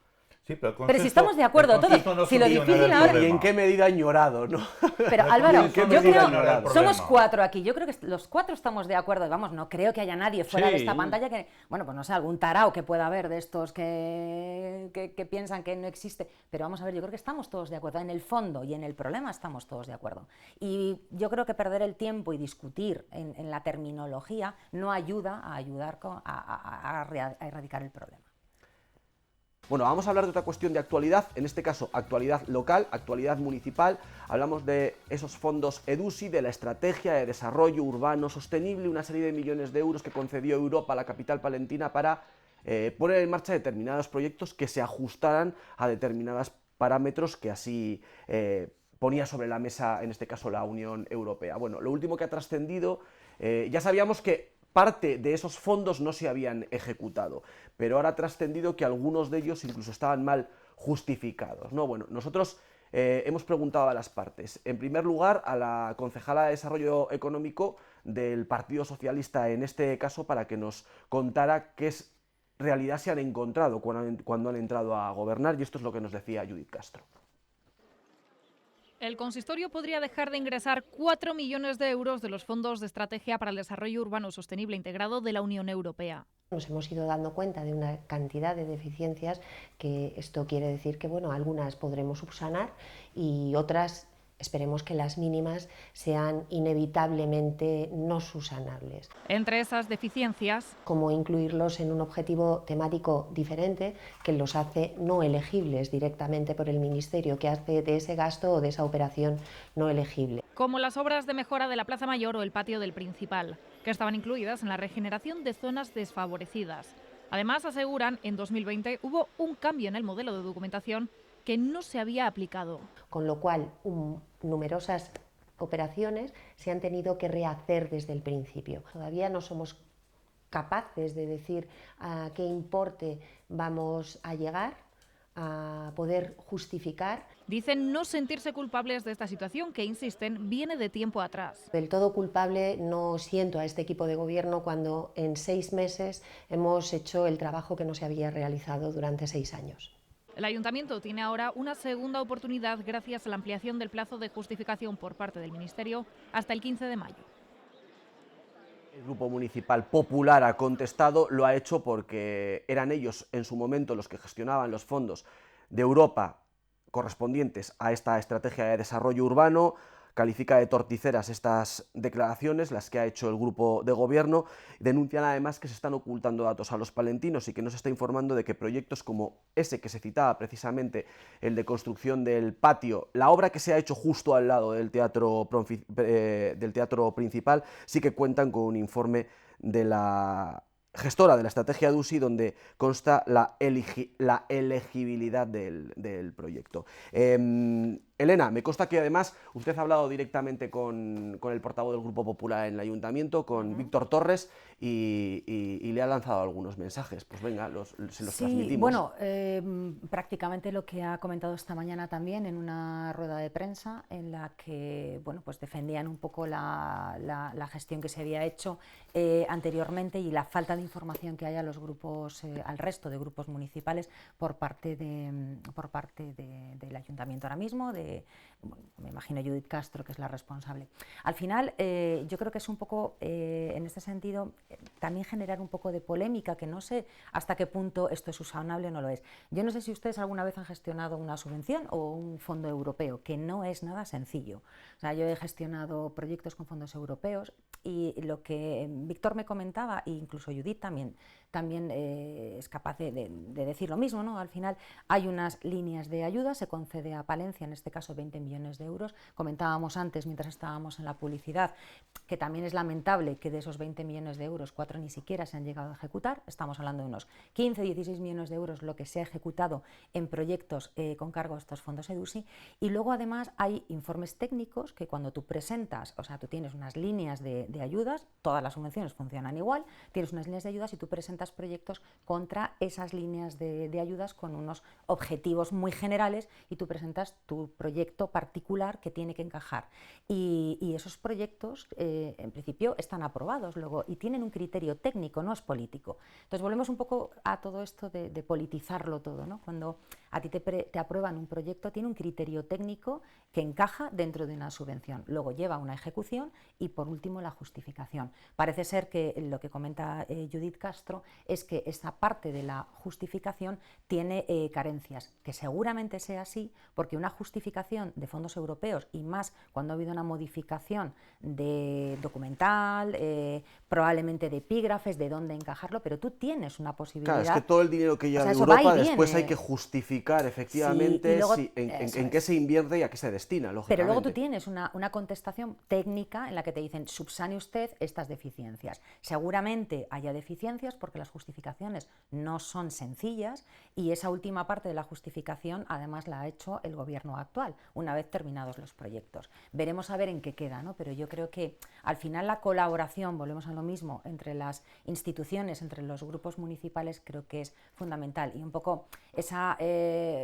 Sí, pero, Pero si estamos de acuerdo todos, si lo difícil ahora- Y en qué medida añorado, ¿no? Pero Álvaro, ¿En qué yo medida creo, no era el somos problema? 4 aquí, yo creo que los 4 estamos de acuerdo, vamos, no creo que haya nadie fuera de Sí. esta pantalla que, bueno, pues no sé, algún tarao que pueda haber de estos que piensan que no existe, pero vamos a ver, yo creo que estamos todos de acuerdo, en el fondo y en el problema estamos todos de acuerdo. Y yo creo que perder el tiempo y discutir en la terminología no ayuda a a erradicar el problema. Bueno, vamos a hablar de otra cuestión de actualidad, en este caso actualidad local, actualidad municipal. Hablamos de esos fondos EDUSI, de la Estrategia de Desarrollo Urbano Sostenible, una serie de millones de euros que concedió Europa a la capital palentina para poner en marcha determinados proyectos que se ajustaran a determinados parámetros que así ponía sobre la mesa, en este caso, la Unión Europea. Bueno, lo último que ha trascendido, ya sabíamos que parte de esos fondos no se habían ejecutado, pero ahora ha trascendido que algunos de ellos incluso estaban mal justificados, ¿no? Bueno, nosotros hemos preguntado a las partes. En primer lugar, a la concejala de Desarrollo Económico del Partido Socialista, en este caso, para que nos contara qué realidad se han encontrado cuando han entrado a gobernar, y esto es lo que nos decía Judith Castro. El consistorio podría dejar de ingresar 4 millones de euros de los fondos de estrategia para el desarrollo urbano sostenible integrado de la Unión Europea. Nos hemos ido dando cuenta de una cantidad de deficiencias que esto quiere decir que, bueno, algunas podremos subsanar y otras esperemos que las mínimas sean inevitablemente no subsanables. Entre esas deficiencias, Como incluirlos en un objetivo temático diferente que los hace no elegibles directamente por el Ministerio, que hace de ese gasto o de esa operación no elegible. como las obras de mejora de la Plaza Mayor o el patio del Principal, que estaban incluidas en la regeneración de zonas desfavorecidas. Además, aseguran, en 2020 hubo un cambio en el modelo de documentación que no se había aplicado. Con lo cual, numerosas operaciones se han tenido que rehacer desde el principio. Todavía no somos capaces de decir a qué importe vamos a llegar, a poder justificar. Dicen no sentirse culpables de esta situación que, insisten, viene de tiempo atrás. Del todo culpable no siento a este equipo de gobierno cuando en 6 meses hemos hecho el trabajo que no se había realizado durante 6 años. El Ayuntamiento tiene ahora una segunda oportunidad gracias a la ampliación del plazo de justificación por parte del Ministerio hasta el 15 de mayo. El Grupo Municipal Popular ha contestado, lo ha hecho porque eran ellos en su momento los que gestionaban los fondos de Europa correspondientes a esta estrategia de desarrollo urbano. Califica de torticeras estas declaraciones, las que ha hecho el grupo de gobierno. Denuncian además que se están ocultando datos a los palentinos y que no se está informando de que proyectos como ese que se citaba precisamente, el de construcción del patio, la obra que se ha hecho justo al lado del teatro principal, sí que cuentan con un informe de la gestora de la estrategia EDUSI donde consta la elegibilidad del proyecto. Elena, me consta que además usted ha hablado directamente con el portavoz del Grupo Popular en el Ayuntamiento, con Víctor Torres, y le ha lanzado algunos mensajes. Pues venga, se los transmitimos. Bueno, prácticamente lo que ha comentado esta mañana también en una rueda de prensa en la que pues defendían un poco la gestión que se había hecho anteriormente y la falta de información que hay a los grupos, al resto de grupos municipales por parte del Ayuntamiento ahora mismo, de bueno, me imagino Judith Castro, que es la responsable. Al final, yo creo que es un poco, en este sentido, también generar un poco de polémica, que no sé hasta qué punto esto es usable o no lo es. Yo no sé si ustedes alguna vez han gestionado una subvención o un fondo europeo, que no es nada sencillo. O sea, yo he gestionado proyectos con fondos europeos y lo que Víctor me comentaba, e incluso Judith también es capaz de decir lo mismo, ¿no? Al final hay unas líneas de ayuda, se concede a Palencia, en este caso 20 millones de euros. Comentábamos antes, mientras estábamos en la publicidad, que también es lamentable que de esos 20 millones de euros, 4 ni siquiera se han llegado a ejecutar. Estamos hablando de unos 15, 16 millones de euros lo que se ha ejecutado en proyectos con cargo a estos fondos EDUSI. Y luego además hay informes técnicos que cuando tú presentas, o sea, tú tienes unas líneas de ayudas, todas las subvenciones funcionan igual, tienes unas líneas de ayudas y tú presentas proyectos contra esas líneas de ayudas con unos objetivos muy generales y tú presentas tu proyecto particular que tiene que encajar. Y esos proyectos, en principio, están aprobados luego y tienen un criterio técnico, no es político. Entonces volvemos un poco a todo esto de politizarlo todo, ¿no? Cuando a ti te aprueban un proyecto, tiene un criterio técnico que encaja dentro de una subvención. Luego lleva una ejecución y, por último, la justificación. Parece ser que lo que comenta Judith Castro es que esta parte de la justificación tiene carencias, que seguramente sea así, porque una justificación de fondos europeos, y más cuando ha habido una modificación de documental, probablemente de epígrafes, de dónde encajarlo, pero tú tienes una posibilidad. Claro, es que todo el dinero que llega de Europa después hay que justificar efectivamente en qué se invierte y a qué se destina, lógicamente. Pero luego tú tienes una contestación técnica en la que te dicen, subsane usted estas deficiencias. Seguramente haya deficiencias porque las justificaciones no son sencillas y esa última parte de la justificación además la ha hecho el gobierno actual, una vez terminados los proyectos. Veremos a ver en qué queda, ¿no? Pero yo creo que al final la colaboración, volvemos a lo mismo, entre las instituciones, entre los grupos municipales, creo que es fundamental. Y un poco esa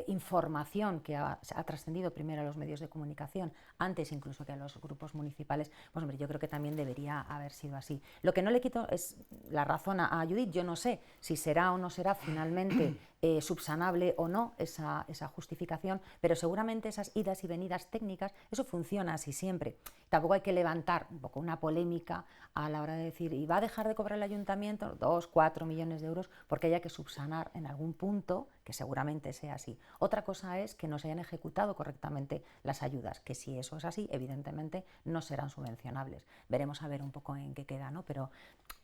información que ha trascendido primero a los medios de comunicación, antes incluso que a los grupos municipales, pues hombre, yo creo que también debería haber sido así. Lo que no le quito es la razón a Judith. Yo no sé si será o no será finalmente subsanable o no esa justificación, pero seguramente esas idas y venidas técnicas, eso funciona así siempre. Tampoco hay que levantar un poco una polémica a la hora de decir, ¿y va a dejar de cobrar el ayuntamiento 2, 4 millones de euros porque haya que subsanar en algún punto, que seguramente sea así? Otra cosa es que no se hayan ejecutado correctamente las ayudas, que si eso es así, evidentemente no serán subvencionables. Veremos a ver un poco en qué queda, ¿no? Pero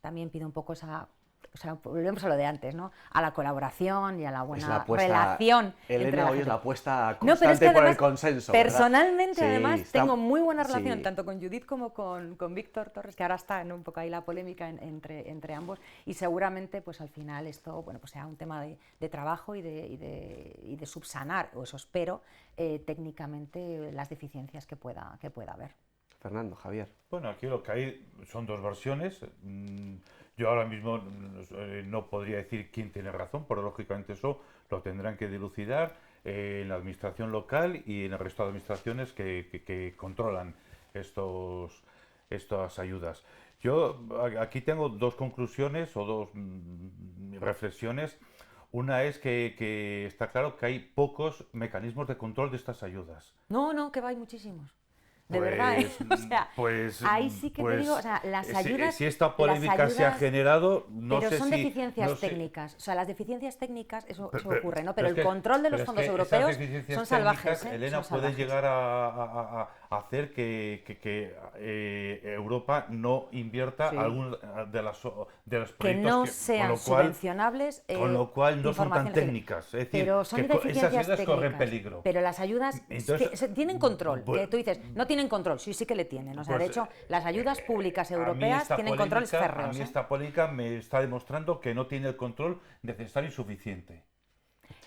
también pido un poco esa... O sea, volvemos a lo de antes, ¿no? A la colaboración y a la buena relación. Elena, hoy es la apuesta constante por el consenso. Personalmente, ¿verdad? además, Sí, tengo muy buena relación tanto con Judith como con Víctor Torres, que ahora está en un poco ahí la polémica entre ambos. Y seguramente, pues al final, esto, bueno, pues sea un tema de trabajo y de subsanar, o eso espero, técnicamente las deficiencias que pueda haber. Fernando, Javier. Bueno, aquí lo que hay son dos versiones. Yo ahora mismo no podría decir quién tiene razón, pero lógicamente eso lo tendrán que dilucidar en la administración local y en el resto de administraciones que controlan estas ayudas. Yo aquí tengo dos conclusiones o dos reflexiones. Una es que está claro que hay pocos mecanismos de control de estas ayudas. No, que hay muchísimos. De verdad, o sea, ahí sí que te digo, o sea, las ayudas... Si esta polémica se ha generado, no sé si... Pero son deficiencias técnicas, o sea, las deficiencias técnicas, eso ocurre, ¿no? Pero el control de los fondos europeos son salvajes, Elena, puede llegar a hacer que Europa no invierta algún de los proyectos que no sean subvencionables, con lo cual no son tan técnicas, es decir, pero son que esas ayudas técnicas, corren peligro. Pero las ayudas tienen control, que tú dices, no tienen control, sí que le tienen, o sea, Pues, de hecho, las ayudas públicas europeas tienen controles férreos. A mí esta polémica me está demostrando que no tiene el control necesario y suficiente.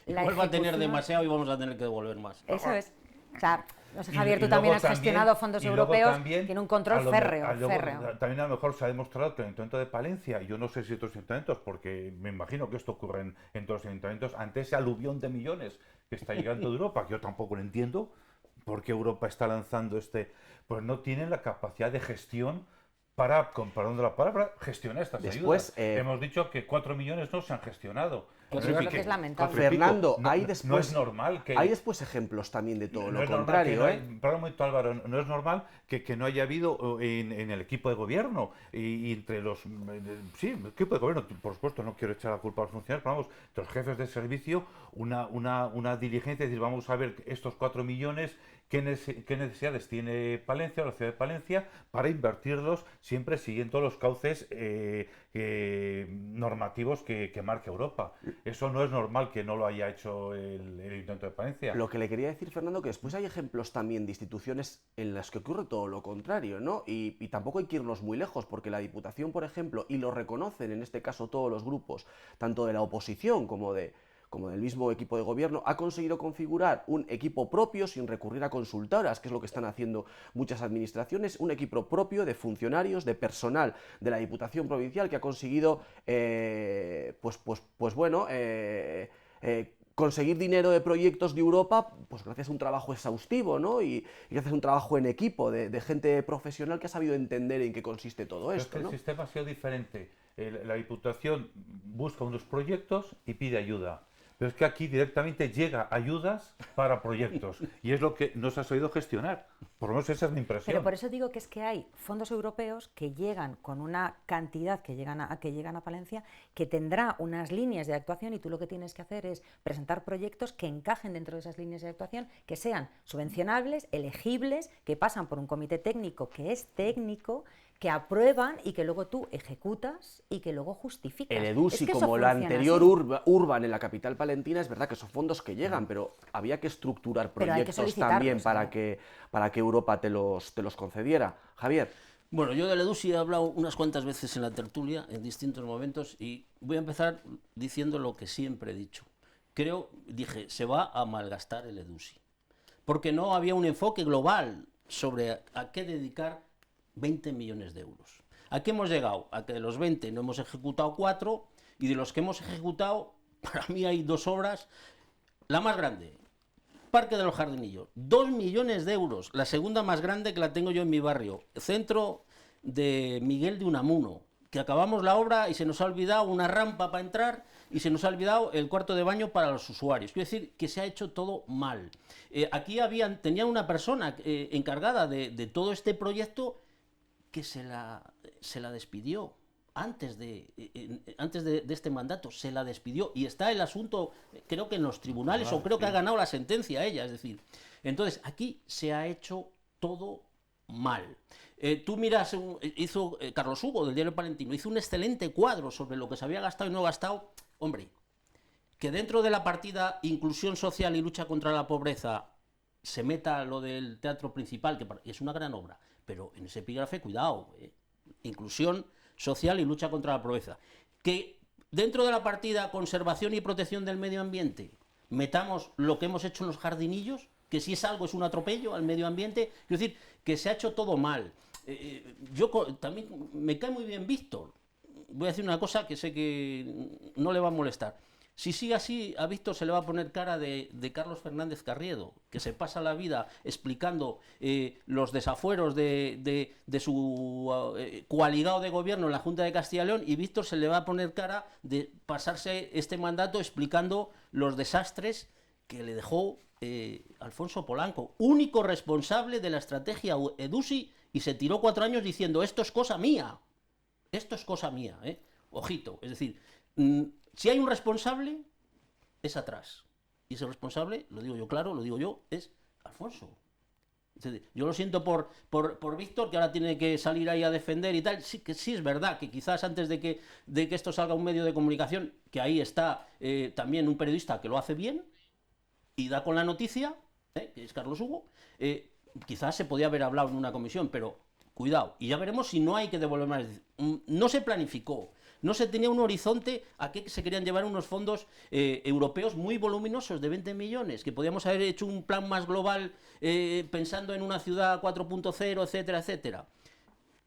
Igual va a tener demasiado y vamos a tener que devolver más. Eso es. O sea, no sé, Javier, tú también has gestionado fondos europeos, tiene un control férreo. También a lo mejor se ha demostrado que en el Ayuntamiento de Palencia, yo no sé si otros ayuntamientos, porque me imagino que esto ocurre en todos los ayuntamientos, ante ese aluvión de millones que está llegando de Europa, que yo tampoco lo entiendo, por qué Europa está lanzando pues no tienen la capacidad de gestión con perdón de la palabra, gestionar estas Después, ayudas. Hemos dicho que 4 millones no se han gestionado. Eso Repito, es lo que es lamentable. Fernando, no, hay no después, es normal que... hay después ejemplos también de todo no lo es normal contrario, que ¿eh? perdón un momento, Álvaro, no es normal que no haya habido en el equipo de gobierno y entre los... sí, el equipo de gobierno, por supuesto, no quiero echar la culpa a los funcionarios, pero vamos, entre los jefes de servicio, una diligencia, es decir, vamos a ver estos 4 millones, qué necesidades tiene Palencia o la ciudad de Palencia para invertirlos siempre siguiendo los cauces normativos que marca Europa. Eso no es normal que no lo haya hecho el Intento de Palencia. Lo que le quería decir, Fernando, que después hay ejemplos también de instituciones en las que ocurre todo lo contrario, ¿no? Y tampoco hay que irnos muy lejos, porque la Diputación, por ejemplo, y lo reconocen en este caso todos los grupos, tanto de la oposición como del mismo equipo de gobierno, ha conseguido configurar un equipo propio sin recurrir a consultoras, que es lo que están haciendo muchas administraciones, un equipo propio de funcionarios, de personal de la Diputación Provincial que ha conseguido, conseguir dinero de proyectos de Europa, pues gracias a un trabajo exhaustivo, ¿no? Y gracias a un trabajo en equipo de gente profesional que ha sabido entender en qué consiste todo Pero esto, es que ¿no? el sistema ha sido diferente. La Diputación busca unos proyectos y pide ayuda. Pero es que aquí directamente llega ayudas para proyectos y es lo que no se ha sabido gestionar. Por lo menos esa es mi impresión. Pero por eso digo que es que hay fondos europeos que llegan con una cantidad que llegan a Palencia, que tendrá unas líneas de actuación y tú lo que tienes que hacer es presentar proyectos que encajen dentro de esas líneas de actuación, que sean subvencionables, elegibles, que pasan por un comité técnico que es técnico, que aprueban y que luego tú ejecutas y que luego justificas. El EDUSI, es que como la anterior Urban en la capital palentina, es verdad que son fondos que llegan, pero había que estructurar proyectos también para que Europa te los concediera. Javier. Bueno, yo del EDUSI he hablado unas cuantas veces en la tertulia, en distintos momentos, y voy a empezar diciendo lo que siempre he dicho. Dije, se va a malgastar el EDUSI, porque no había un enfoque global sobre a qué dedicar 20 millones de euros. ¿A qué hemos llegado? A que de los 20 no hemos ejecutado 4 y de los que hemos ejecutado, para mí hay 2 obras. La más grande, Parque de los Jardinillos, 2 millones de euros. La segunda más grande que la tengo yo en mi barrio, Centro de Miguel de Unamuno, que acabamos la obra y se nos ha olvidado una rampa para entrar y se nos ha olvidado el cuarto de baño para los usuarios. Quiero decir que se ha hecho todo mal. Aquí tenía una persona encargada de todo este proyecto que se la despidió antes de este mandato, se la despidió y está el asunto, creo que en los tribunales, o creo que ha ganado la sentencia ella, es decir. Entonces, aquí se ha hecho todo mal. Tú miras, hizo Carlos Hugo del diario Palentino, hizo un excelente cuadro sobre lo que se había gastado y no gastado. Hombre, que dentro de la partida Inclusión Social y Lucha contra la Pobreza se meta lo del teatro principal, que es una gran obra, pero en ese epígrafe, cuidado, inclusión social y lucha contra la pobreza. Que dentro de la partida conservación y protección del medio ambiente metamos lo que hemos hecho en los jardinillos, que si es algo es un atropello al medio ambiente, es decir, que se ha hecho todo mal. Yo también me cae muy bien Víctor. Voy a decir una cosa que sé que no le va a molestar. Si sigue así, a Víctor se le va a poner cara de Carlos Fernández Carriedo, que se pasa la vida explicando los desafueros de su coaligado de gobierno en la Junta de Castilla y León, y Víctor se le va a poner cara de pasarse este mandato explicando los desastres que le dejó Alfonso Polanco, único responsable de la estrategia EDUSI, y se tiró 4 años diciendo, esto es cosa mía, ojito, es decir... Si hay un responsable, es atrás. Y ese responsable, lo digo yo claro, lo digo yo, es Alfonso. Yo lo siento por Víctor, que ahora tiene que salir ahí a defender y tal. Sí, que sí es verdad que quizás antes de que esto salga un medio de comunicación, que ahí está también un periodista que lo hace bien y da con la noticia, que es Carlos Hugo, quizás se podía haber hablado en una comisión, pero cuidado. Y ya veremos si no hay que devolver más. No se planificó. No se tenía un horizonte a qué se querían llevar unos fondos europeos muy voluminosos de 20 millones, que podíamos haber hecho un plan más global pensando en una ciudad 4.0, etcétera, etcétera.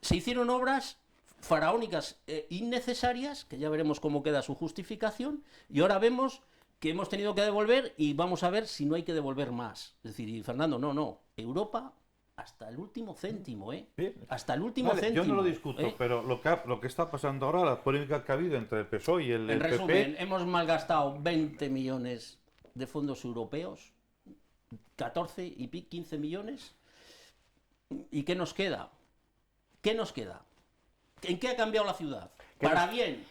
Se hicieron obras faraónicas innecesarias, que ya veremos cómo queda su justificación, y ahora vemos que hemos tenido que devolver y vamos a ver si no hay que devolver más. Es decir, y Fernando, no, Europa hasta el último céntimo, ¿eh? Bien. Hasta el último Vale, céntimo. yo no lo discuto, ¿eh? pero lo que está pasando ahora, la polémica que ha habido entre el PSOE y el En PP... resumen, hemos malgastado 20 millones de fondos europeos, 14 y 15 millones. ¿Y qué nos queda? ¿Qué nos queda? ¿En qué ha cambiado la ciudad? Para bien.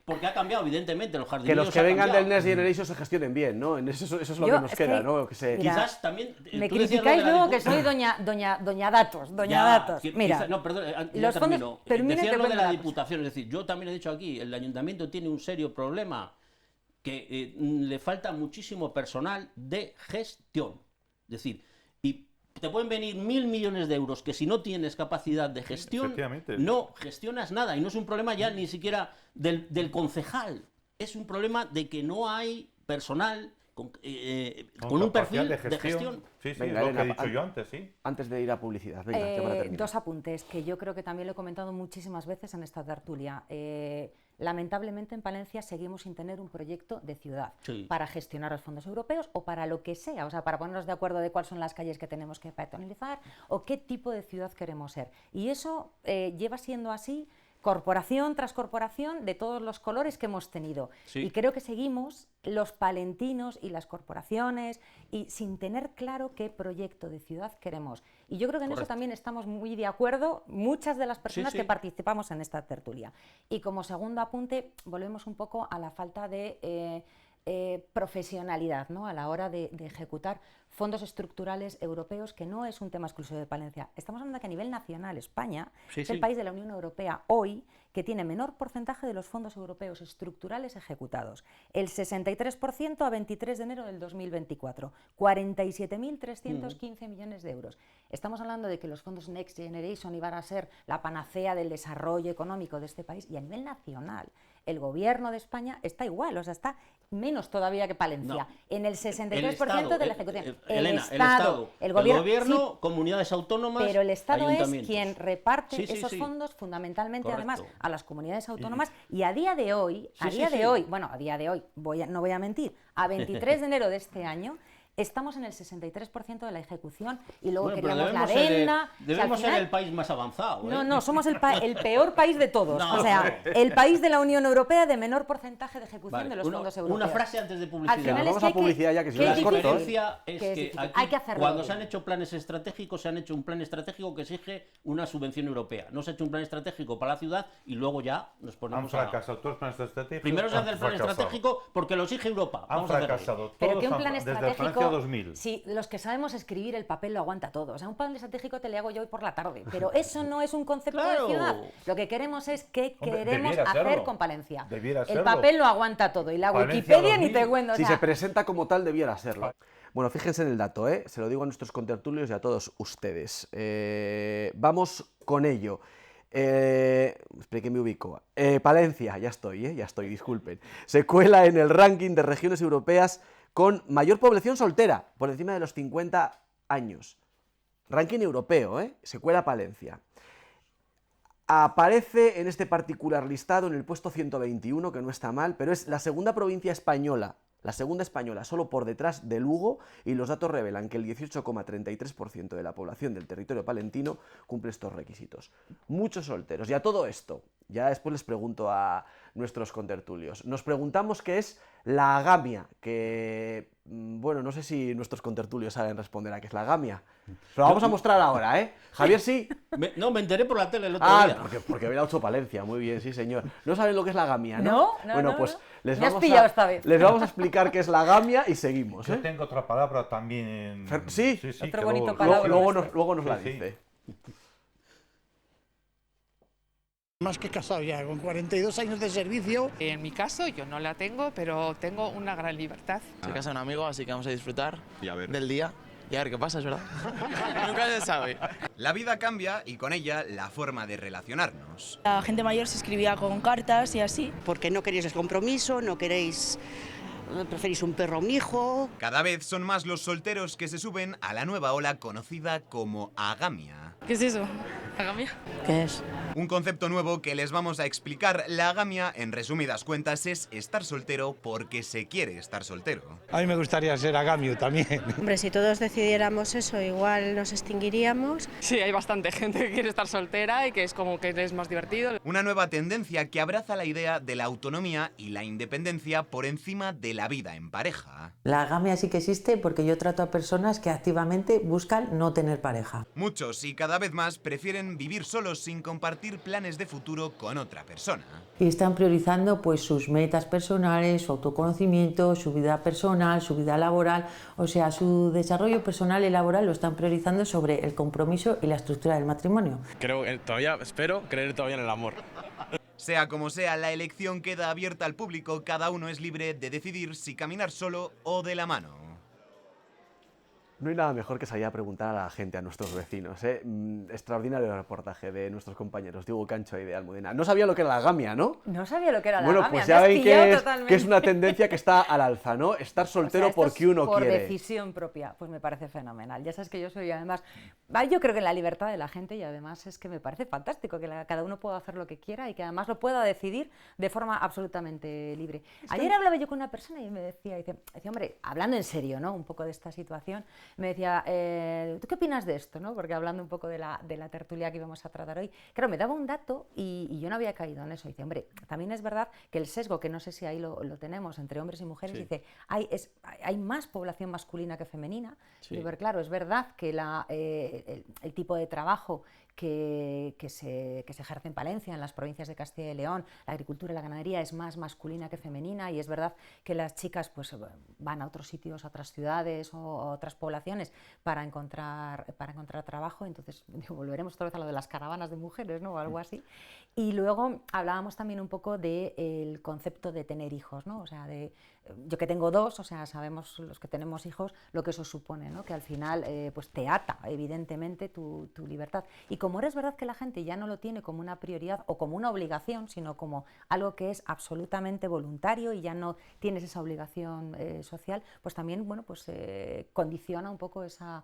Porque ha cambiado, evidentemente, los Que jardineros. los que vengan del Next Generation se gestionen bien, ¿no? Eso es lo que nos queda, ¿no? Que se... Mira, Quizás también. me tú decías criticáis lo de la luego que dipu- soy doña Datos, doña Ya, Datos. que Mira, quizá- no, perdón, ya los fondos- termino. termina y Decías te lo de cuento la la cosa. Diputación, es decir, yo también he dicho aquí, el ayuntamiento tiene un serio problema, que le falta muchísimo personal de gestión. Es decir, y te pueden venir 1.000 millones de euros que si no tienes capacidad de gestión, efectivamente. no gestionas nada. Y no es un problema ya ni siquiera del concejal, es un problema de que no hay personal con un capacidad perfil de gestión. Sí, sí, Venga, lo Elena, que he dicho yo antes, sí. Antes de ir a publicidad, venga, que para terminar. dos apuntes que yo creo que también lo he comentado muchísimas veces en esta tertulia. Lamentablemente en Palencia seguimos sin tener un proyecto de ciudad Sí. para gestionar los fondos europeos o para lo que sea, o sea, para ponernos de acuerdo de cuáles son las calles que tenemos que peatonalizar o qué tipo de ciudad queremos ser. Y eso lleva siendo así corporación tras corporación de todos los colores que hemos tenido. Sí. Y creo que seguimos los palentinos y las corporaciones y sin tener claro qué proyecto de ciudad queremos. Y yo creo que en eso Correcto. también estamos muy de acuerdo muchas de las personas Sí. que participamos en esta tertulia. Y como segundo apunte, volvemos un poco a la falta de profesionalidad, ¿no? A la hora de ejecutar fondos estructurales europeos, que no es un tema exclusivo de Palencia. Estamos hablando de que a nivel nacional España Sí, es el sí. país de la Unión Europea hoy que tiene menor porcentaje de los fondos europeos estructurales ejecutados. El 63% a 23 de enero del 2024, 47.315 millones de euros. Estamos hablando de que los fondos Next Generation iban a ser la panacea del desarrollo económico de este país, y a nivel nacional el gobierno de España está igual, o sea, está menos todavía que Palencia, No. en el 63% de la ejecución. Elena, el Estado, el gobierno, sí, comunidades autónomas, pero el Estado es ayuntamientos. quien reparte Sí, sí, esos sí. fondos fundamentalmente, Correcto. además, a las comunidades autónomas, y a día de hoy, Sí, sí, sí. no voy a mentir, a 23 de enero de este año, estamos en el 63% de la ejecución, y luego Bueno, pero queríamos la debemos ser adenda. O sea, al debemos ser final- el país más avanzado. ¿eh? no, somos el peor país de todos. No. O sea, el país de la Unión Europea de menor porcentaje de ejecución Vale, de los fondos europeos. una frase antes de publicidad. Al final Vamos es que a hay que- publicidad ya, que si no que las es La corto, difícil, diferencia es que es que difícil. aquí, Hay que hacerlo cuando bien. se han hecho planes estratégicos, se han hecho un plan estratégico que exige una subvención europea. No se ha hecho un plan estratégico para la ciudad y luego ya nos Han ponemos a... fracasado todos los planes estratégicos. Primero se hace han el plan fracasado. estratégico porque lo exige Europa. Han Vamos a hacerlo. fracasado. Pero Todos que un han- plan desde estratégico, Francia 2000. sí, los que sabemos escribir el papel lo aguanta todo. O sea, un plan estratégico te le hago yo hoy por la tarde, pero eso no es un concepto Claro. de ciudad. Lo que queremos es qué Hombre, queremos debiera hacer serlo. con Palencia. Debiera El serlo. papel lo aguanta todo y la Palencia Wikipedia ni 2000. te cuento. o Si sea, se presenta como tal, debiera serlo. Bueno, fíjense en el dato, ¿eh? Se lo digo a nuestros contertulios y a todos ustedes. Vamos con ello. Espera que me ubico. Palencia, ya estoy, disculpen. Se cuela en el ranking de regiones europeas con mayor población soltera, por encima de los 50 años. Ranking europeo, se cuela Palencia. Aparece en este particular listado en el puesto 121, que no está mal, pero es la segunda provincia española, solo por detrás de Lugo, y los datos revelan que el 18,33% de la población del territorio palentino cumple estos requisitos. Muchos solteros. Y a todo esto, ya después les pregunto a nuestros contertulios, nos preguntamos qué es la agamia, que, bueno, no sé si nuestros contertulios saben responder a qué es la agamia. Lo vamos a mostrar ahora, ¿eh? Javier, sí. Me enteré por la tele el otro día. Porque ve la 8 Palencia, muy bien, sí señor. ¿No saben lo que es la gamia, no? No, Bueno, no, pues no. les Me has vamos pillado esta vez. les vamos a explicar qué es la gamia y seguimos, Yo ¿eh? tengo otra palabra también. ¿Sí? que Otro bonito luego- palabra. Luego nos la Sí, sí. dice. Más que casado ya, con 42 años de servicio. En mi caso yo no la tengo, pero tengo una gran libertad. Se casa un amigo, así que vamos a disfrutar Y a ver. del día y a ver qué pasa, es verdad. Nunca se sabe. La vida cambia y con ella la forma de relacionarnos. La gente mayor se escribía con cartas y así. Porque no queréis el compromiso, no queréis, preferís un perro mijo. Cada vez son más los solteros que se suben a la nueva ola conocida como agamia. ¿Qué es eso? ¿Agamia? ¿Qué es? Un concepto nuevo que les vamos a explicar. La agamia, en resumidas cuentas, es estar soltero porque se quiere estar soltero. A mí me gustaría ser agamio también. Hombre, si todos decidiéramos eso, igual nos extinguiríamos. Sí, hay bastante gente que quiere estar soltera y que es como que es más divertido. Una nueva tendencia que abraza la idea de la autonomía y la independencia por encima de la vida en pareja. La agamia sí que existe porque yo trato a personas que activamente buscan no tener pareja. Muchos y cada vez más prefieren vivir solos sin compartir planes de futuro con otra persona. Y están priorizando pues sus metas personales, su autoconocimiento, su vida personal, su vida laboral, o sea, su desarrollo personal y laboral lo están priorizando sobre el compromiso y la estructura del matrimonio. Espero creer todavía en el amor. Sea como sea, la elección queda abierta al público. Cada uno es libre de decidir si caminar solo o de la mano. No hay nada mejor que salir a preguntar a la gente, a nuestros vecinos. Extraordinario reportaje de nuestros compañeros Diego Cancho y de Almudena. No sabía lo que era la agamia, ¿no? No sabía lo que era la bueno, agamia. Pues ya veis que es una tendencia que está al alza, ¿no? Estar soltero porque uno por quiere. Por decisión propia, pues me parece fenomenal. Ya sabes que yo soy además, yo creo que en la libertad de la gente y además es que me parece fantástico que cada uno pueda hacer lo que quiera y que además lo pueda decidir de forma absolutamente libre. Ayer hablaba yo con una persona y me decía, hombre, hablando en serio, ¿no? Un poco de esta situación, me decía, ¿tú qué opinas de esto? ¿No? Porque hablando un poco de la tertulia que íbamos a tratar hoy, claro, me daba un dato y yo no había caído en eso. Dice, hombre, también es verdad que el sesgo, que no sé si ahí lo tenemos entre hombres y mujeres, sí. Dice, hay más población masculina que femenina. Sí. Pero claro, es verdad que el tipo de trabajo que se ejerce en Palencia, en las provincias de Castilla y León, la agricultura y la ganadería es más masculina que femenina, y es verdad que las chicas pues van a otros sitios, a otras ciudades o a otras poblaciones para encontrar trabajo. Entonces volveremos otra vez a lo de las caravanas de mujeres, ¿no? O algo así. Y luego hablábamos también un poco del concepto de tener hijos, ¿no? O sea, yo que tengo dos, o sea, sabemos los que tenemos hijos lo que eso supone, ¿no? Que al final pues te ata evidentemente tu libertad. Y como es verdad que la gente ya no lo tiene como una prioridad o como una obligación, sino como algo que es absolutamente voluntario y ya no tienes esa obligación social, pues también, bueno, pues condiciona un poco esa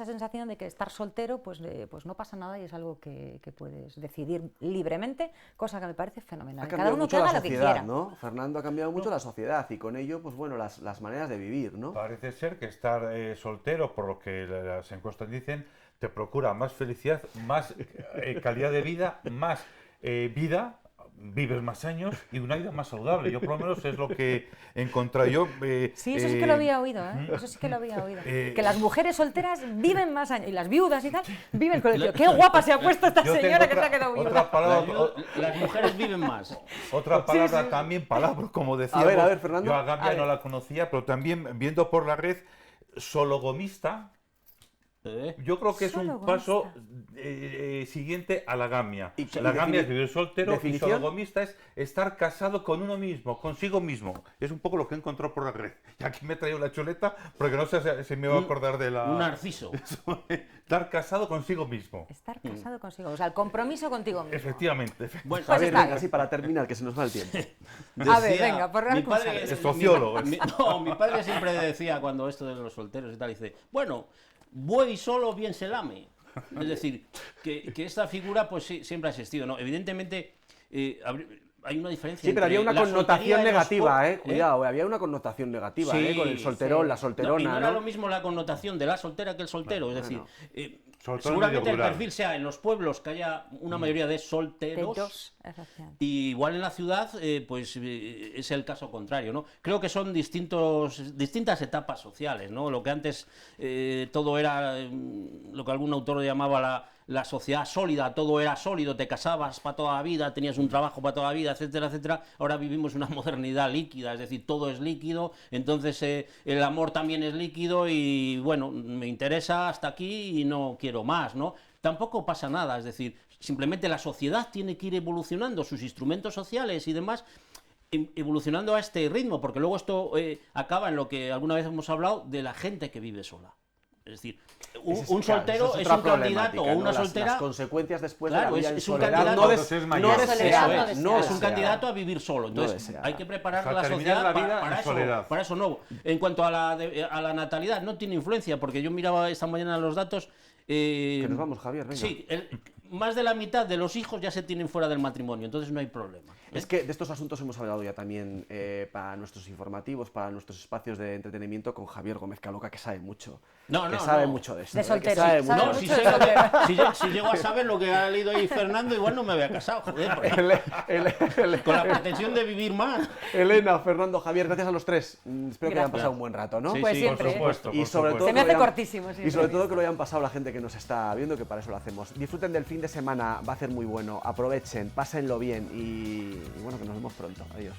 sensación de que estar soltero pues no pasa nada y es algo que puedes decidir libremente, cosa que me parece fenomenal. Cada uno que haga lo que quiera, ¿no? Fernando, ha cambiado mucho la sociedad y con ello, pues bueno, las maneras de vivir, ¿no? Parece ser que estar soltero, por lo que las encuestas dicen, te procura más felicidad, más calidad de vida, más vida, vives más años y una vida más saludable. Yo por lo menos es lo que he encontrado yo. Sí, eso sí que lo había oído, ¿eh? Eso sí que lo había oído. Que las mujeres solteras viven más años y las viudas y tal viven con el tío. ¡Qué guapa se ha puesto esta señora que se ha quedado viuda! Otra palabra, las mujeres viven más. Otra palabra también, palabra, como decíamos. A ver, Fernando. Yo a Gambia no la conocía, pero también viendo por la red, sologomista. Yo creo que es un paso siguiente a la agamia. La agamia es vivir soltero y sologomista es estar casado con uno mismo, consigo mismo. Es un poco lo que encontró por la red. Y aquí me he traído la chuleta porque no sé si me va a acordar de la... Un narciso. Estar casado consigo mismo. Estar casado consigo, o sea, el compromiso contigo mismo. Efectivamente. Bueno, a ver, venga, así para terminar, que se nos va el tiempo. A ver, venga, por mi padre es sociólogo. Mi padre siempre decía, cuando esto de los solteros y tal, dice, bueno, buey solo bien se lame. Es decir, que esta figura pues sí, siempre ha existido, ¿no? Evidentemente hay una diferencia. Sí, pero había una connotación negativa, cuidado, había una connotación negativa, sí, con el solterón, la solterona. No, y no era lo mismo la connotación de la soltera que el soltero, es decir, seguramente el perfil sea en los pueblos que haya una mayoría de solteros, y igual en la ciudad pues es el caso contrario, ¿no? Creo que son distintas etapas sociales, ¿no? Lo que antes todo era lo que algún autor llamaba la sociedad sólida, todo era sólido, te casabas para toda la vida, tenías un trabajo para toda la vida, etcétera, etcétera. Ahora vivimos una modernidad líquida, es decir, todo es líquido, entonces el amor también es líquido y bueno, me interesa hasta aquí y no quiero más, ¿no? Tampoco pasa nada, es decir, simplemente la sociedad tiene que ir evolucionando, sus instrumentos sociales y demás, evolucionando a este ritmo, porque luego esto acaba en lo que alguna vez hemos hablado de la gente que vive sola. Es decir, un soltero es un candidato o una soltera. Las consecuencias después claro, de la vida es un candidato es un candidato a vivir solo. Entonces hay que preparar la sociedad para eso nuevo. En cuanto a la natalidad, no tiene influencia, porque yo miraba esta mañana los datos. Que nos vamos, Javier, venga. Sí, más de la mitad de los hijos ya se tienen fuera del matrimonio, entonces no hay problema. Es que de estos asuntos hemos hablado ya también para nuestros informativos, para nuestros espacios de entretenimiento con Javier Gómez Caloca, que sabe mucho. Que sabe mucho de esto. De soltero. Sabe mucho. No, si llego a saber lo que ha leído ahí Fernando, igual no me había casado, joder. Con la pretensión de vivir más. Elena, Fernando, Javier, gracias a los tres. Espero que hayan pasado un buen rato, ¿no? Sí, Pues sí, siempre. Por supuesto, Y sobre todo Se me hace que lo hayan- cortísimo siempre. Y sobre todo que lo hayan pasado la gente que nos está viendo, que para eso lo hacemos. Disfruten del fin de semana, va a ser muy bueno. Aprovechen, pásenlo bien y bueno, que nos vemos pronto. Adiós.